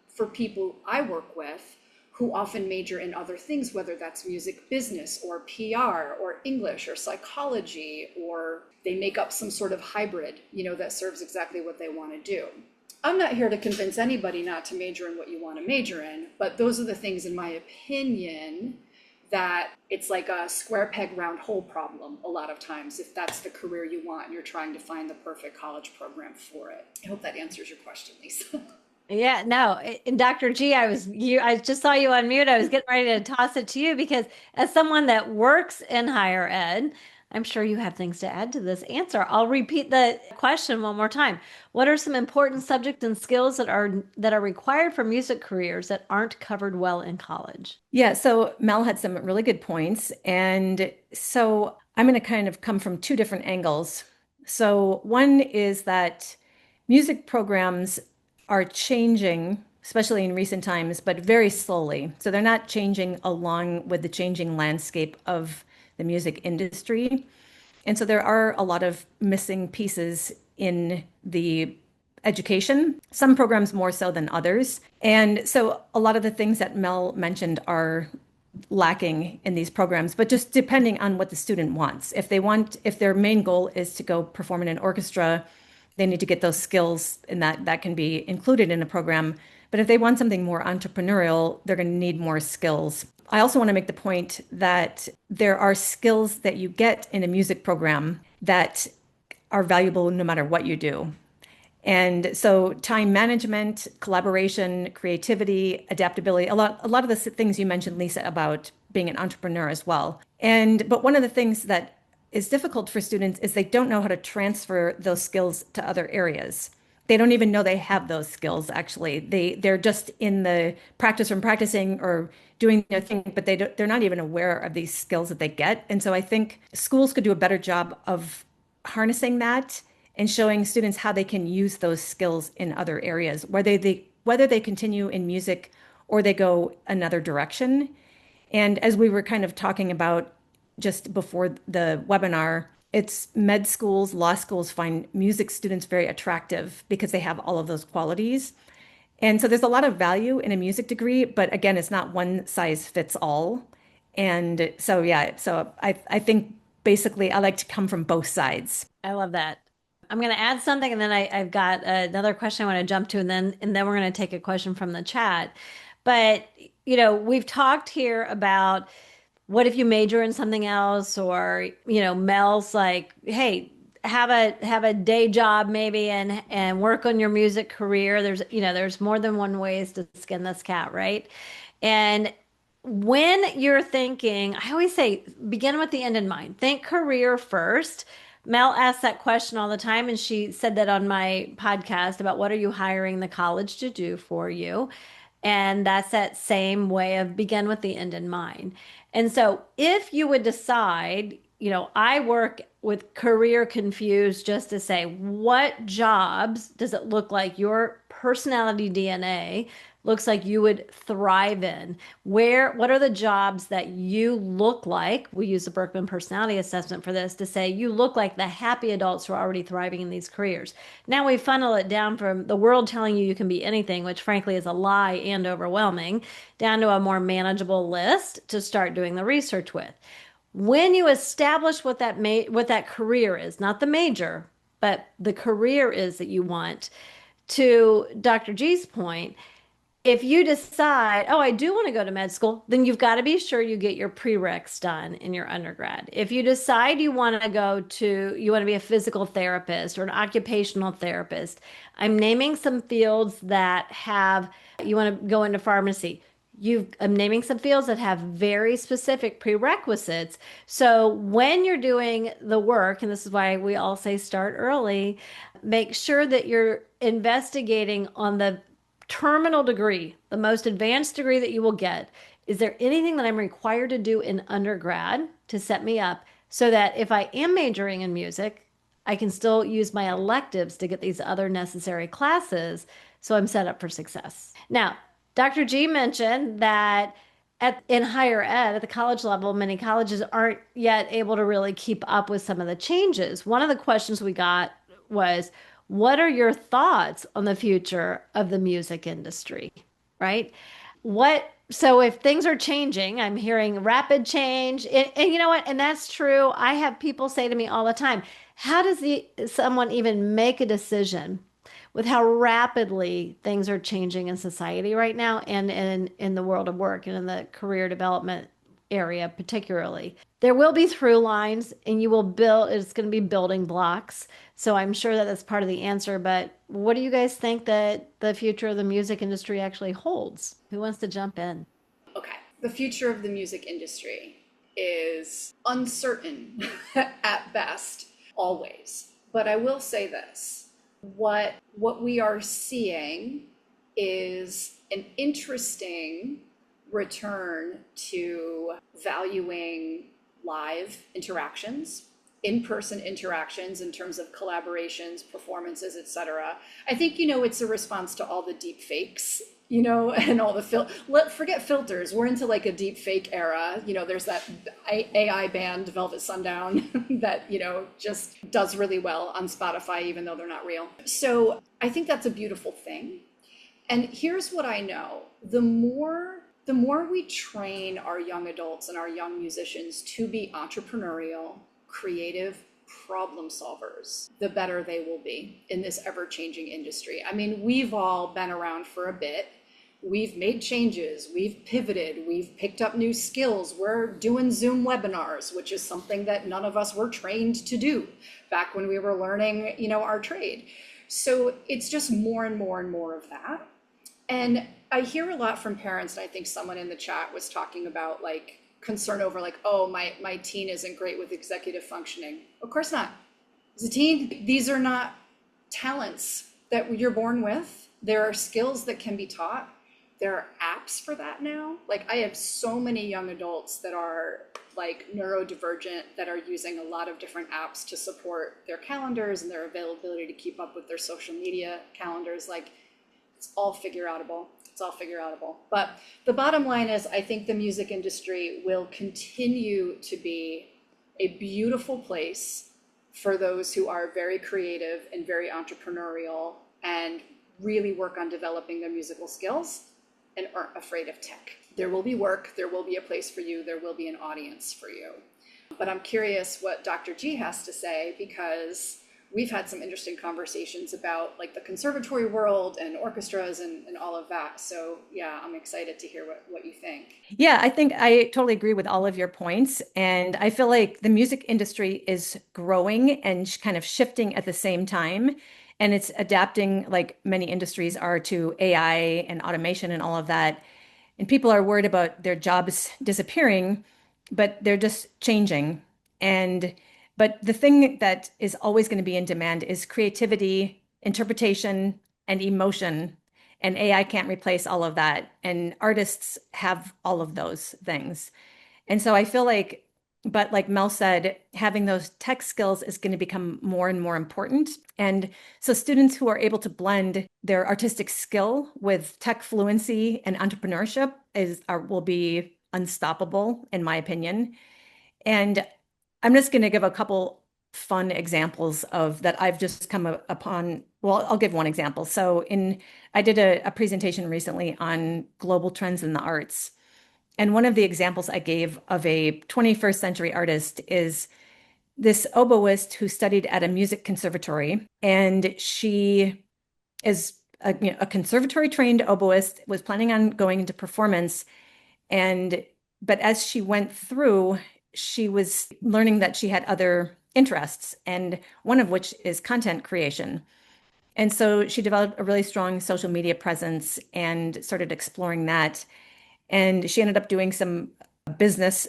for people I work with who often major in other things, whether that's music business or PR or English or psychology, or they make up some sort of hybrid, that serves exactly what they want to do. I'm not here to convince anybody not to major in what you want to major in, but those are the things, in my opinion, that it's like a square peg round hole problem a lot of times if that's the career you want and you're trying to find the perfect college program for it. I hope that answers your question, Lisa. Yeah, no. And Dr. G, I just saw you on mute. I was getting ready to toss it to you because as someone that works in higher ed, I'm sure you have things to add to this answer. I'll repeat the question one more time. What are some important subjects and skills that are required for music careers that aren't covered well in college? Yeah, so Mel had some really good points. And so I'm going to kind of come from two different angles. So, one is that music programs are changing, especially in recent times, but very slowly. So, they're not changing along with the changing landscape of the music industry. And so, there are a lot of missing pieces in the education, some programs more so than others. And so a lot of the things that Mel mentioned are lacking in these programs, but just depending on what the student wants. If their main goal is to go perform in an orchestra, they need to get those skills, and that can be included in a program. But if they want something more entrepreneurial, they're going to need more skills. I also want to make the point that there are skills that you get in a music program that are valuable no matter what you do. And so time management, collaboration, creativity, adaptability, a lot of the things you mentioned, Lisa, about being an entrepreneur as well. But one of the things that is difficult for students is they don't know how to transfer those skills to other areas. They don't even know they have those skills, actually. They're just in the practice from practicing or doing their thing, but they're not even aware of these skills that they get. And so I think schools could do a better job of harnessing that and showing students how they can use those skills in other areas, whether they continue in music or they go another direction. And as we were kind of talking about just before the webinar, it's med schools, law schools find music students very attractive because they have all of those qualities. And so there's a lot of value in a music degree, but again, it's not one size fits all. And so, yeah, so I think basically I like to come from both sides. I love that. I'm going to add something, and then I've got another question I want to jump to, and then we're going to take a question from the chat. But we've talked here about what if you major in something else, or Mel's like, hey, have a day job maybe, and work on your music career. There's more than one ways to skin this cat, right? And when you're thinking, I always say, begin with the end in mind. Think career first. Mel asks that question all the time, and she said that on my podcast about what are you hiring the college to do for you? And that's that same way of begin with the end in mind. And so if you would decide, I work with career confused just to say, what jobs does it look like your personality DNA looks like you would thrive in? What are the jobs that you look like? We use the Berkman personality assessment for this to say you look like the happy adults who are already thriving in these careers. Now we funnel it down from the world telling you can be anything, which frankly is a lie and overwhelming, down to a more manageable list to start doing the research with. When you establish what that career is, not the major, but the career is that you want, to Dr. G's point, if you decide, oh, I do want to go to med school, then you've got to be sure you get your prereqs done in your undergrad. If you decide you want to be a physical therapist or an occupational therapist, I'm naming some fields you want to go into pharmacy. I'm naming some fields that have very specific prerequisites. So when you're doing the work, and this is why we all say start early, make sure that you're investigating on the terminal degree, the most advanced degree that you will get. Is there anything that I'm required to do in undergrad to set me up so that if I am majoring in music, I can still use my electives to get these other necessary classes so I'm set up for success. Now, Dr. G mentioned that in higher ed, at the college level, many colleges aren't yet able to really keep up with some of the changes. One of the questions we got was, what are your thoughts on the future of the music industry? Right? So if things are changing, I'm hearing rapid change, and you know what? And that's true. I have people say to me all the time, how does someone even make a decision with how rapidly things are changing in society right now and in the world of work and in the career development area particularly? There will be through lines and you will build, it's going to be building blocks. So I'm sure that that's part of the answer. But what do you guys think that the future of the music industry actually holds? Who wants to jump in? Okay. The future of the music industry is uncertain at best, always. But I will say this. What we are seeing is an interesting return to valuing live interactions, in-person interactions in terms of collaborations, performances, etc. I think, it's a response to all the deep fakes, and all the forget filters. We're into like a deep fake era. There's that AI band Velvet Sundown that, just does really well on Spotify, even though they're not real. So I think that's a beautiful thing. And here's what I know. The more we train our young adults and our young musicians to be entrepreneurial, creative problem solvers, the better they will be in this ever-changing industry. I mean, we've all been around for a bit. We've made changes, we've pivoted, we've picked up new skills. We're doing Zoom webinars, which is something that none of us were trained to do back when we were learning, our trade. So it's just more and more and more of that. And I hear a lot from parents, and I think someone in the chat was talking about like concern over like, oh, my teen isn't great with executive functioning. Of course not. As a teen, these are not talents that you're born with. There are skills that can be taught. There are apps for that now. Like I have so many young adults that are like neurodivergent that are using a lot of different apps to support their calendars and their availability to keep up with their social media calendars. Like it's all figure outable. It's all figure outable. But the bottom line is I think the music industry will continue to be a beautiful place for those who are very creative and very entrepreneurial and really work on developing their musical skills and aren't afraid of tech. There will be work, there will be a place for you, there will be an audience for you. But I'm curious what Dr. G has to say, because we've had some interesting conversations about like the conservatory world and orchestras and all of that. So yeah, I'm excited to hear what you think. Yeah, I think I totally agree with all of your points. And I feel like the music industry is growing and kind of shifting at the same time. And it's adapting like many industries are to AI and automation and all of that. And people are worried about their jobs disappearing, but they're just changing. But the thing that is always going to be in demand is creativity, interpretation, and emotion. And AI can't replace all of that. And artists have all of those things. And so I feel like, but like Mel said, having those tech skills is going to become more and more important. And so students who are able to blend their artistic skill with tech fluency and entrepreneurship will be unstoppable, in my opinion. And I'm just going to give a couple fun examples of that I've just come upon. Well, I'll give one example. So I did a presentation recently on global trends in the arts. And one of the examples I gave of a 21st century artist is this oboist who studied at a music conservatory. And she is a conservatory trained oboist, was planning on going into performance. But as she went through, she was learning that she had other interests, and one of which is content creation. And so she developed a really strong social media presence and started exploring that. And she ended up doing some business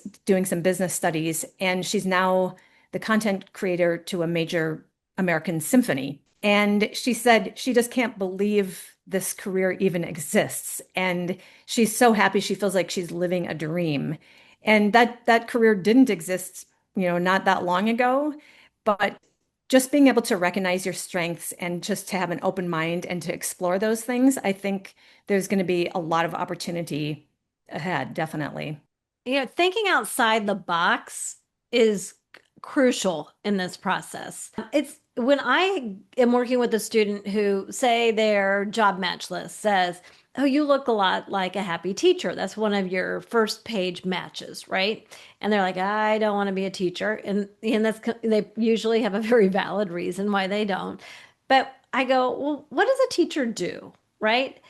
studies. And she's now the content creator to a major American symphony. And she said she just can't believe this career even exists. And she's so happy. She feels like she's living a dream. And that career didn't exist, not that long ago. But just being able to recognize your strengths and just to have an open mind and to explore those things, I think there's going to be a lot of opportunity ahead, definitely. Thinking outside the box is crucial in this process. It's when I am working with a student who, say, their job match list says, oh, you look a lot like a happy teacher. That's one of your first page matches, right? And they're like, I don't want to be a teacher. And they usually have a very valid reason why they don't. But I go, well, what does a teacher do, right?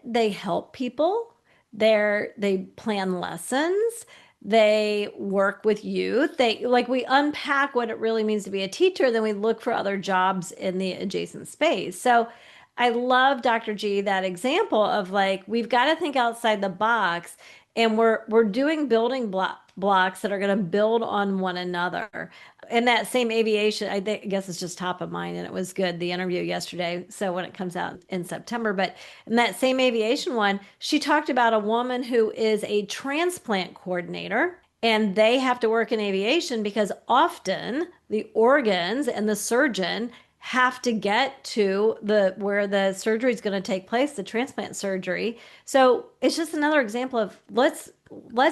They help people. They plan lessons. They work with youth. We unpack what it really means to be a teacher, then we look for other jobs in the adjacent space. So I love Dr. G, that example of like, we've got to think outside the box, and we're doing building blocks that are going to build on one another. And that same aviation, guess it's just top of mind, and it was good, the interview yesterday. So when it comes out in September, but in that same aviation one, she talked about a woman who is a transplant coordinator, and they have to work in aviation because often the organs and the surgeon have to get to the where the surgery is going to take place, the transplant surgery. So it's just another example of let's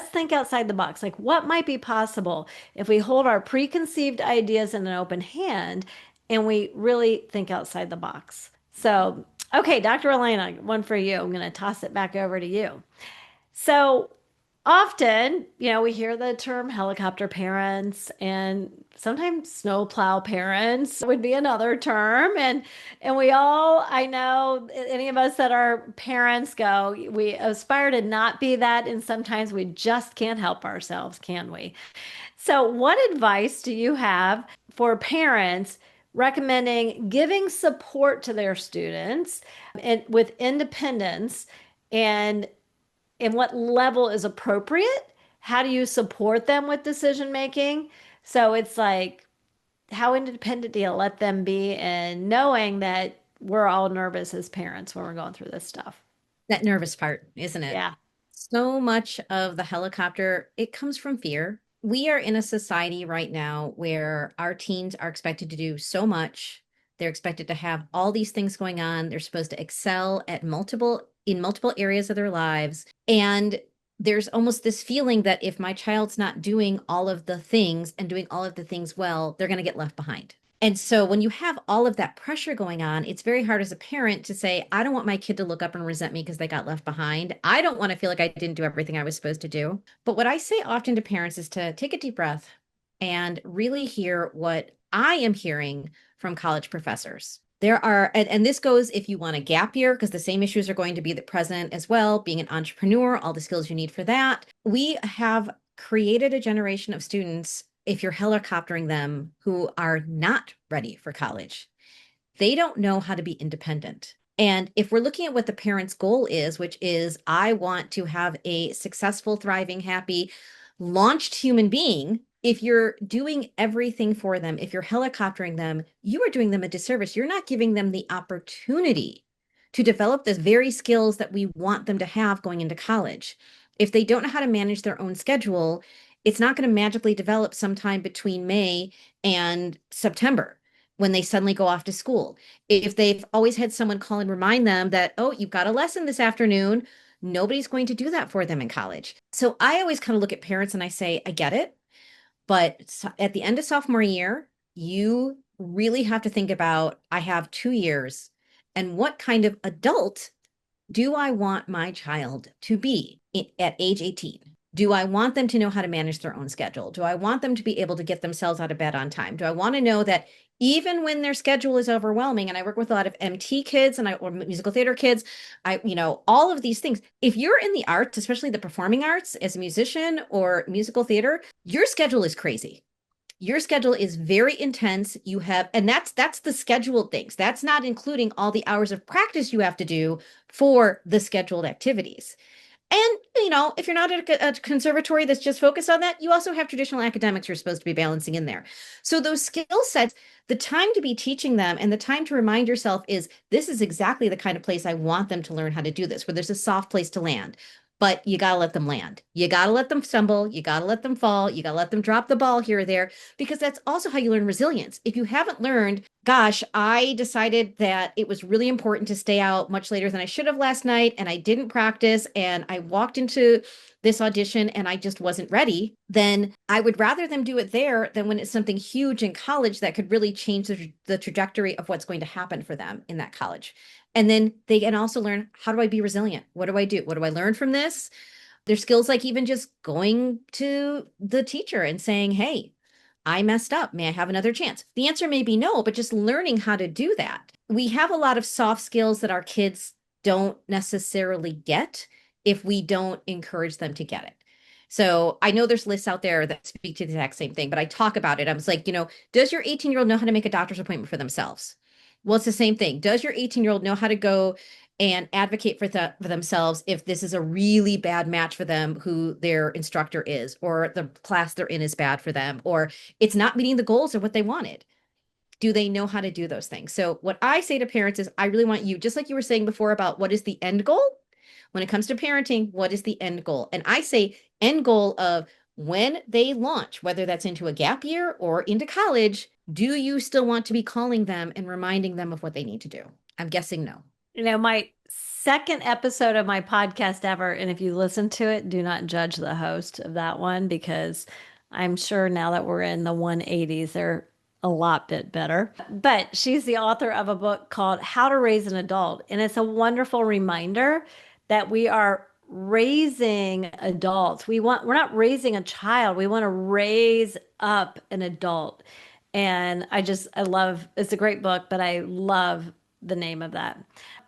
think outside the box. Like, what might be possible if we hold our preconceived ideas in an open hand and we really think outside the box. So, okay, Dr. Alaina, one for you. I'm going to toss it back over to you. So often, we hear the term helicopter parents, and sometimes snowplow parents would be another term. And we all, I know any of us that are parents go, we aspire to not be that, and sometimes we just can't help ourselves, can we? So what advice do you have for parents recommending giving support to their students and with independence, and what level is appropriate? How do you support them with decision making? So it's like, how independent do you let them be, and knowing that we're all nervous as parents when we're going through this stuff? That nervous part, isn't it? Yeah. So much of the helicopter, it comes from fear. We are in a society right now where our teens are expected to do so much. They're expected to have all these things going on. They're supposed to excel in multiple areas of their lives. And there's almost this feeling that if my child's not doing all of the things and doing all of the things well, they're going to get left behind. And so when you have all of that pressure going on, it's very hard as a parent to say, I don't want my kid to look up and resent me because they got left behind. I don't want to feel like I didn't do everything I was supposed to do. But what I say often to parents is to take a deep breath and really hear what I am hearing from college professors. There are, and this goes if you want a gap year, because the same issues are going to be present as well, being an entrepreneur, all the skills you need for that. We have created a generation of students, if you're helicoptering them, who are not ready for college. They don't know how to be independent. And if we're looking at what the parent's goal is, which is, I want to have a successful, thriving, happy, launched human being, if you're doing everything for them, if you're helicoptering them, you are doing them a disservice. You're not giving them the opportunity to develop the very skills that we want them to have going into college. If they don't know how to manage their own schedule, it's not going to magically develop sometime between May and September when they suddenly go off to school. If they've always had someone call and remind them that, oh, you've got a lesson this afternoon, nobody's going to do that for them in college. So I always kind of look at parents and I say, I get it. But at the end of sophomore year, you really have to think about, I have 2 years, and what kind of adult do I want my child to be at age 18? Do I want them to know how to manage their own schedule? Do I want them to be able to get themselves out of bed on time? Do I want to know that even when their schedule is overwhelming, and I work with a lot of MT kids or musical theater kids, all of these things. If you're in the arts, especially the performing arts, as a musician or musical theater, your schedule is crazy. Your schedule is very intense. And that's the scheduled things. That's not including all the hours of practice you have to do for the scheduled activities. And, if you're not at a conservatory that's just focused on that, you also have traditional academics you're supposed to be balancing in there. So those skill sets, the time to be teaching them and the time to remind yourself is, this is exactly the kind of place I want them to learn how to do this, where there's a soft place to land. But you got to let them land. You got to let them stumble. You got to let them fall. You got to let them drop the ball here or there, because that's also how you learn resilience. If you haven't learned, gosh, I decided that it was really important to stay out much later than I should have last night, and I didn't practice, and I walked into this audition and I just wasn't ready, then I would rather them do it there than when it's something huge in college that could really change the trajectory of what's going to happen for them in that college. And then they can also learn, how do I be resilient? What do I do? What do I learn from this? There's skills like even just going to the teacher and saying, hey, I messed up. May I have another chance? The answer may be no, but just learning how to do that. We have a lot of soft skills that our kids don't necessarily get if we don't encourage them to get it. So I know there's lists out there that speak to the exact same thing, but I talk about it. I was like, does your 18-year-old know how to make a doctor's appointment for themselves? Well, it's the same thing. Does your 18-year-old know how to go and advocate for themselves if this is a really bad match for them, who their instructor is, or the class they're in is bad for them, or it's not meeting the goals of what they wanted? Do they know how to do those things? So what I say to parents is, I really want you, just like you were saying before about what is the end goal, when it comes to parenting, what is the end goal? And I say end goal of when they launch, whether that's into a gap year or into college, do you still want to be calling them and reminding them of what they need to do? I'm guessing no. My second episode of my podcast ever, and if you listen to it, do not judge the host of that one, because I'm sure now that we're in the 180s, they're a lot bit better. But she's the author of a book called How to Raise an Adult. And it's a wonderful reminder that we are raising adults. We're not raising a child. We want to raise up an adult. And I love, it's a great book, but I love the name of that.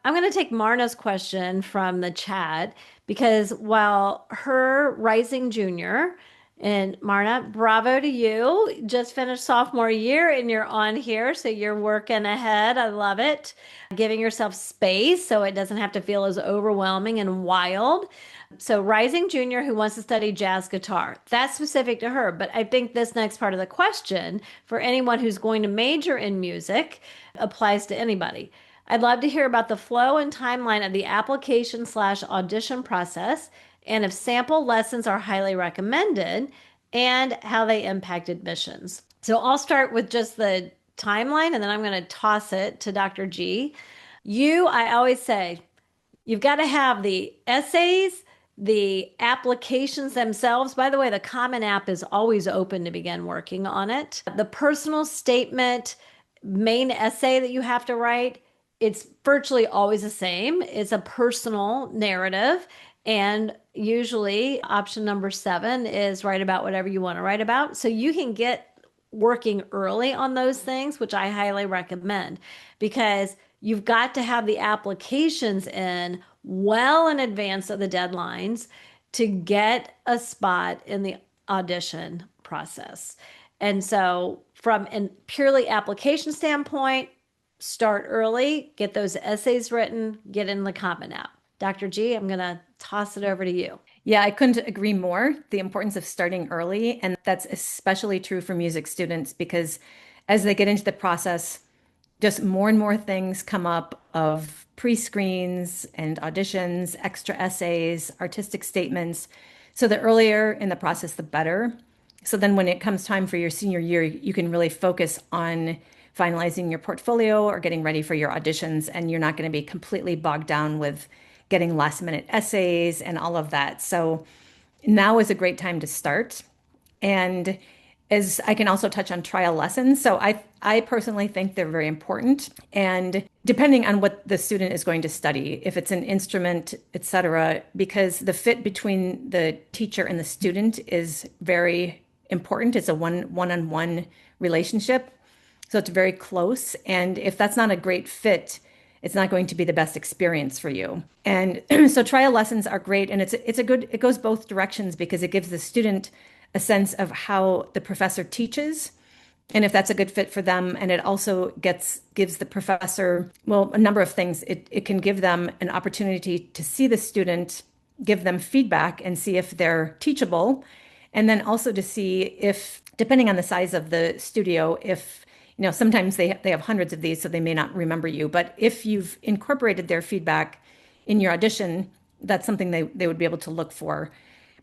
I'm going to take Marna's question from the chat, because while her rising junior, and Marna, bravo to you. Just finished sophomore year and you're on here. So you're working ahead. I love it. Giving yourself space so it doesn't have to feel as overwhelming and wild. So rising junior who wants to study jazz guitar, that's specific to her. But I think this next part of the question for anyone who's going to major in music applies to anybody. I'd love to hear about the flow and timeline of the application/audition process, and if sample lessons are highly recommended, and how they impact admissions. So I'll start with just the timeline, and then I'm going to toss it to Dr. G. I always say, you've got to have the essays, the applications themselves. By the way, the Common App is always open to begin working on it. The personal statement, main essay that you have to write, it's virtually always the same. It's a personal narrative. And usually option number 7 is write about whatever you want to write about. So you can get working early on those things, which I highly recommend, because you've got to have the applications in well in advance of the deadlines to get a spot in the audition process. And so from a purely application standpoint, start early, get those essays written, get in the Common App. Dr. G, I'm going to toss it over to you. Yeah, I couldn't agree more. The importance of starting early. And that's especially true for music students, because as they get into the process, just more and more things come up of pre-screens and auditions, extra essays, artistic statements. So the earlier in the process, the better. So then when it comes time for your senior year, you can really focus on finalizing your portfolio or getting ready for your auditions, and you're not going to be completely bogged down with getting last minute essays and all of that. So now is a great time to start. And as I can also touch on trial lessons. So I personally think they're very important. And depending on what the student is going to study, if it's an instrument, etc., because the fit between the teacher and the student is very important. It's a one-on-one relationship. So it's very close. And if that's not a great fit, it's not going to be the best experience for you. And so trial lessons are great. And it goes both directions, because it gives the student a sense of how the professor teaches and if that's a good fit for them. And it also gives the professor, well, a number of things. It can give them an opportunity to see the student, give them feedback and see if they're teachable. And then also to see if, depending on the size of the studio, if sometimes they have hundreds of these, so they may not remember you. But if you've incorporated their feedback in your audition, that's something they would be able to look for.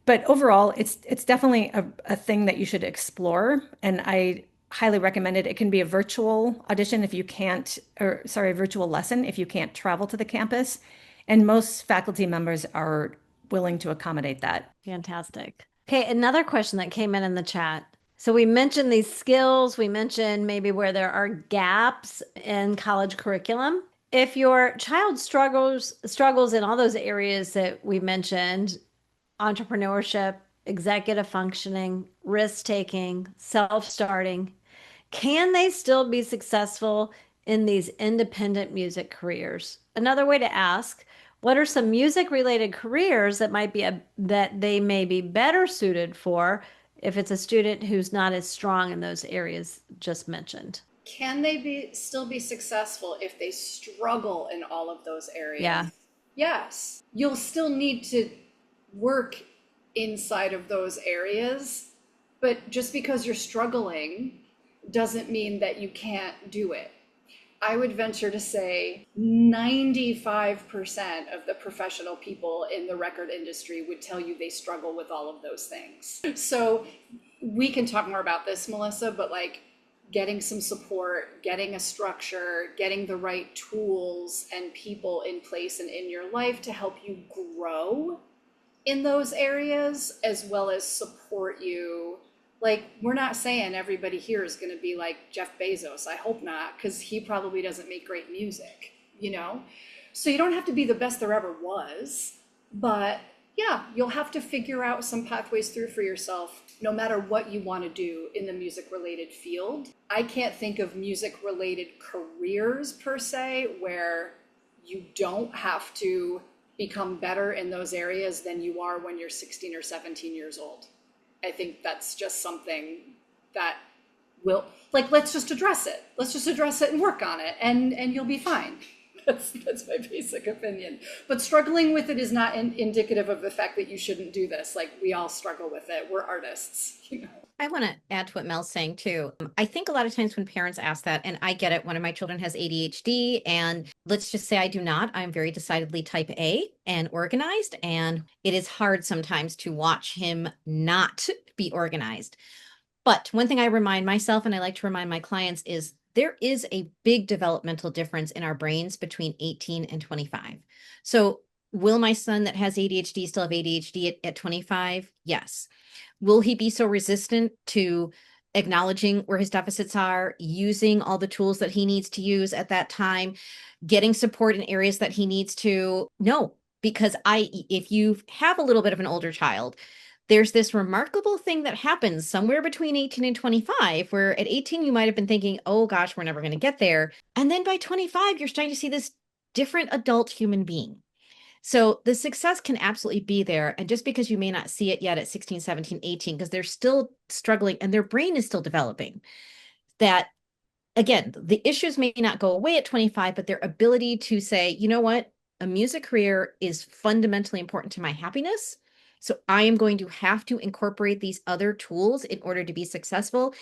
But overall, it's definitely a thing that you should explore. And I highly recommend it. It can be a virtual audition if you can't, a virtual lesson if you can't travel to the campus. And most faculty members are willing to accommodate that. Fantastic. Okay, another question that came in the chat. So we mentioned these skills, we mentioned maybe where there are gaps in college curriculum. If your child struggles in all those areas that we mentioned, entrepreneurship, executive functioning, risk-taking, self-starting, can they still be successful in these independent music careers? Another way to ask, What are some music related careers that that they may be better suited for if it's a student who's not as strong in those areas just mentioned? Can they still be successful if they struggle in all of those areas? Yeah. Yes. You'll still need to work inside of those areas, but just because you're struggling doesn't mean that you can't do it. I would venture to say 95% of the professional people in the record industry would tell you they struggle with all of those things. So we can talk more about this, Melissa, but like getting some support, getting a structure, getting the right tools and people in place and in your life to help you grow in those areas, as well as support you. Like, we're not saying everybody here is going to be like Jeff Bezos. I hope not, because he probably doesn't make great music, you know? So you don't have to be the best there ever was, but yeah, you'll have to figure out some pathways through for yourself, no matter what you want to do in the music related field. I can't think of music related careers per se where you don't have to become better in those areas than you are when you're 16 or 17 years old. I think that's just something that will, like, let's just address it. Let's just address it and work on it, and you'll be fine. That's my basic opinion. But struggling with it is not indicative of the fact that you shouldn't do this. Like, we all struggle with it. We're artists, you know. I want to add to what Mel's saying too. I think a lot of times when parents ask that, and I get it, one of my children has ADHD, and let's just say I do not. I'm very decidedly type A and organized, and it is hard sometimes to watch him not be organized. But one thing I remind myself, and I like to remind my clients, is there is a big developmental difference in our brains between 18 and 25. So will my son that has ADHD still have ADHD at 25? Yes. Will he be so resistant to acknowledging where his deficits are, using all the tools that he needs to use at that time, getting support in areas that he needs to? No, because if you have a little bit of an older child, there's this remarkable thing that happens somewhere between 18 and 25, where at 18, you might have been thinking, oh gosh, we're never going to get there. And then by 25, you're starting to see this different adult human being. So the success can absolutely be there. And just because you may not see it yet at 16, 17, 18, because they're still struggling and their brain is still developing, that again, the issues may not go away at 25, but their ability to say, you know what, a music career is fundamentally important to my happiness. So I am going to have to incorporate these other tools in order to be successful.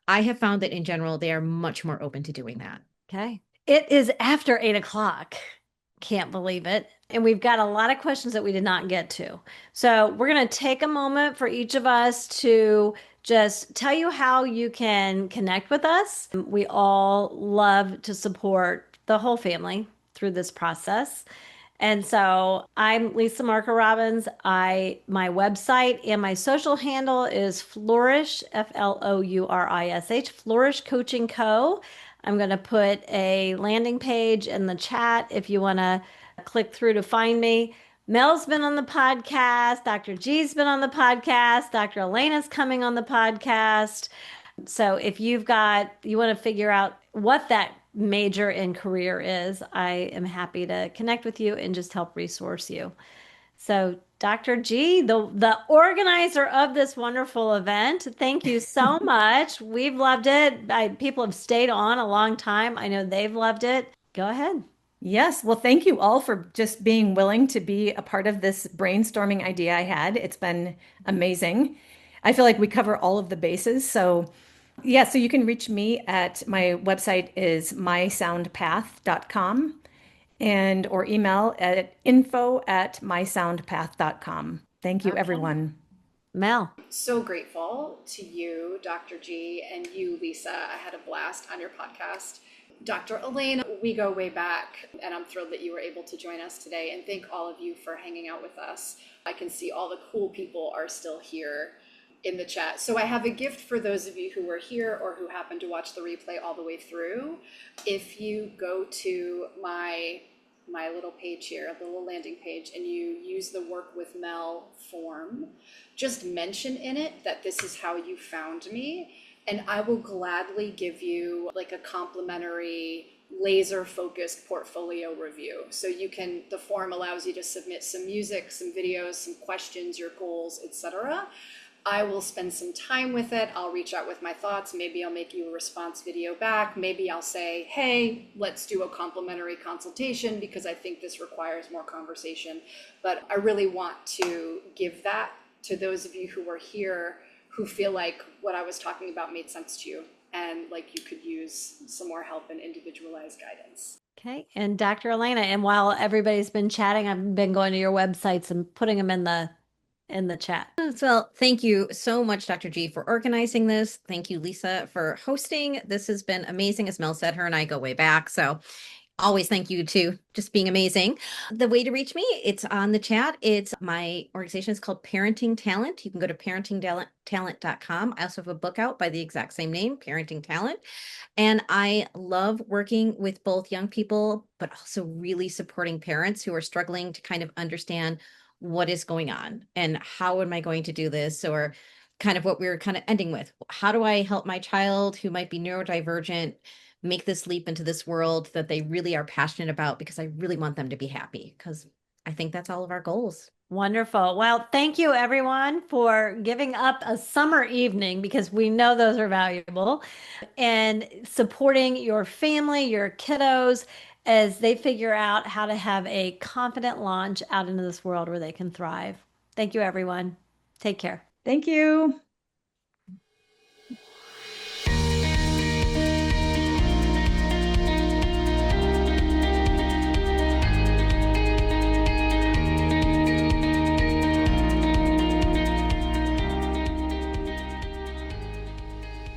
I have found that in general, they are much more open to doing that. Okay. It is after 8 o'clock. Can't believe it. And we've got a lot of questions that we did not get to. So we're going to take a moment for each of us to just tell you how you can connect with us. We all love to support the whole family through this process. And so I'm Lisa Marker-Robbins. My website and my social handle is Flourish, Flourish, Flourish Coaching Co. I'm going to put a landing page in the chat if you want to click through to find me. Mel's been on the podcast. Dr. G's been on the podcast. Dr. Alaina's coming on the podcast. So if you want to figure out what that major and career is, I am happy to connect with you and just help resource you. So Dr. G, the organizer of this wonderful event, thank you so much. We've loved it. People have stayed on a long time. I know they've loved it. Go ahead. Yes. Well, thank you all for just being willing to be a part of this brainstorming idea I had. It's been amazing. I feel like we cover all of the bases. So yeah, so you can reach me at my website is mysoundpath.com or email at info@mysoundpath.com. Thank you, Okay. everyone. Mel. So grateful to you, Dr. G, and you, Lisa. I had a blast on your podcast. Dr. Alaina, we go way back, and I'm thrilled that you were able to join us today, and thank all of you for hanging out with us. I can see all the cool people are still here in the chat. So I have a gift for those of you who were here or who happen to watch the replay all the way through. If you go to my little page here, the little landing page, and you use the Work with Mel form, just mention in it that this is how you found me, and I will gladly give you like a complimentary laser focused portfolio review. So the form allows you to submit some music, some videos, some questions, your goals, etc. I will spend some time with it. I'll reach out with my thoughts. Maybe I'll make you a response video back. Maybe I'll say, hey, let's do a complimentary consultation because I think this requires more conversation. But I really want to give that to those of you who are here who feel like what I was talking about made sense to you and like you could use some more help and individualized guidance. Okay. And Dr. Alaina, and while everybody's been chatting, I've been going to your websites and putting them in the chat. Well, thank you so much, Dr. G, for organizing this. Thank you, Lisa, for hosting. This has been amazing. As Mel said, her and I go way back. So always thank you to just being amazing. The way to reach me, it's on the chat. It's my organization is called Parenting Talent. You can go to parentingtalent.com. I also have a book out by the exact same name, Parenting Talent. And I love working with both young people, but also really supporting parents who are struggling to kind of understand what is going on and how am I going to do this, or kind of what we were kind of ending with. How do I help my child who might be neurodivergent make this leap into this world that they really are passionate about, because I really want them to be happy, because I think that's all of our goals. Wonderful. Well, thank you everyone for giving up a summer evening, because we know those are valuable, and supporting your family, your kiddos, as they figure out how to have a confident launch out into this world where they can thrive. Thank you, everyone. Take care. Thank you.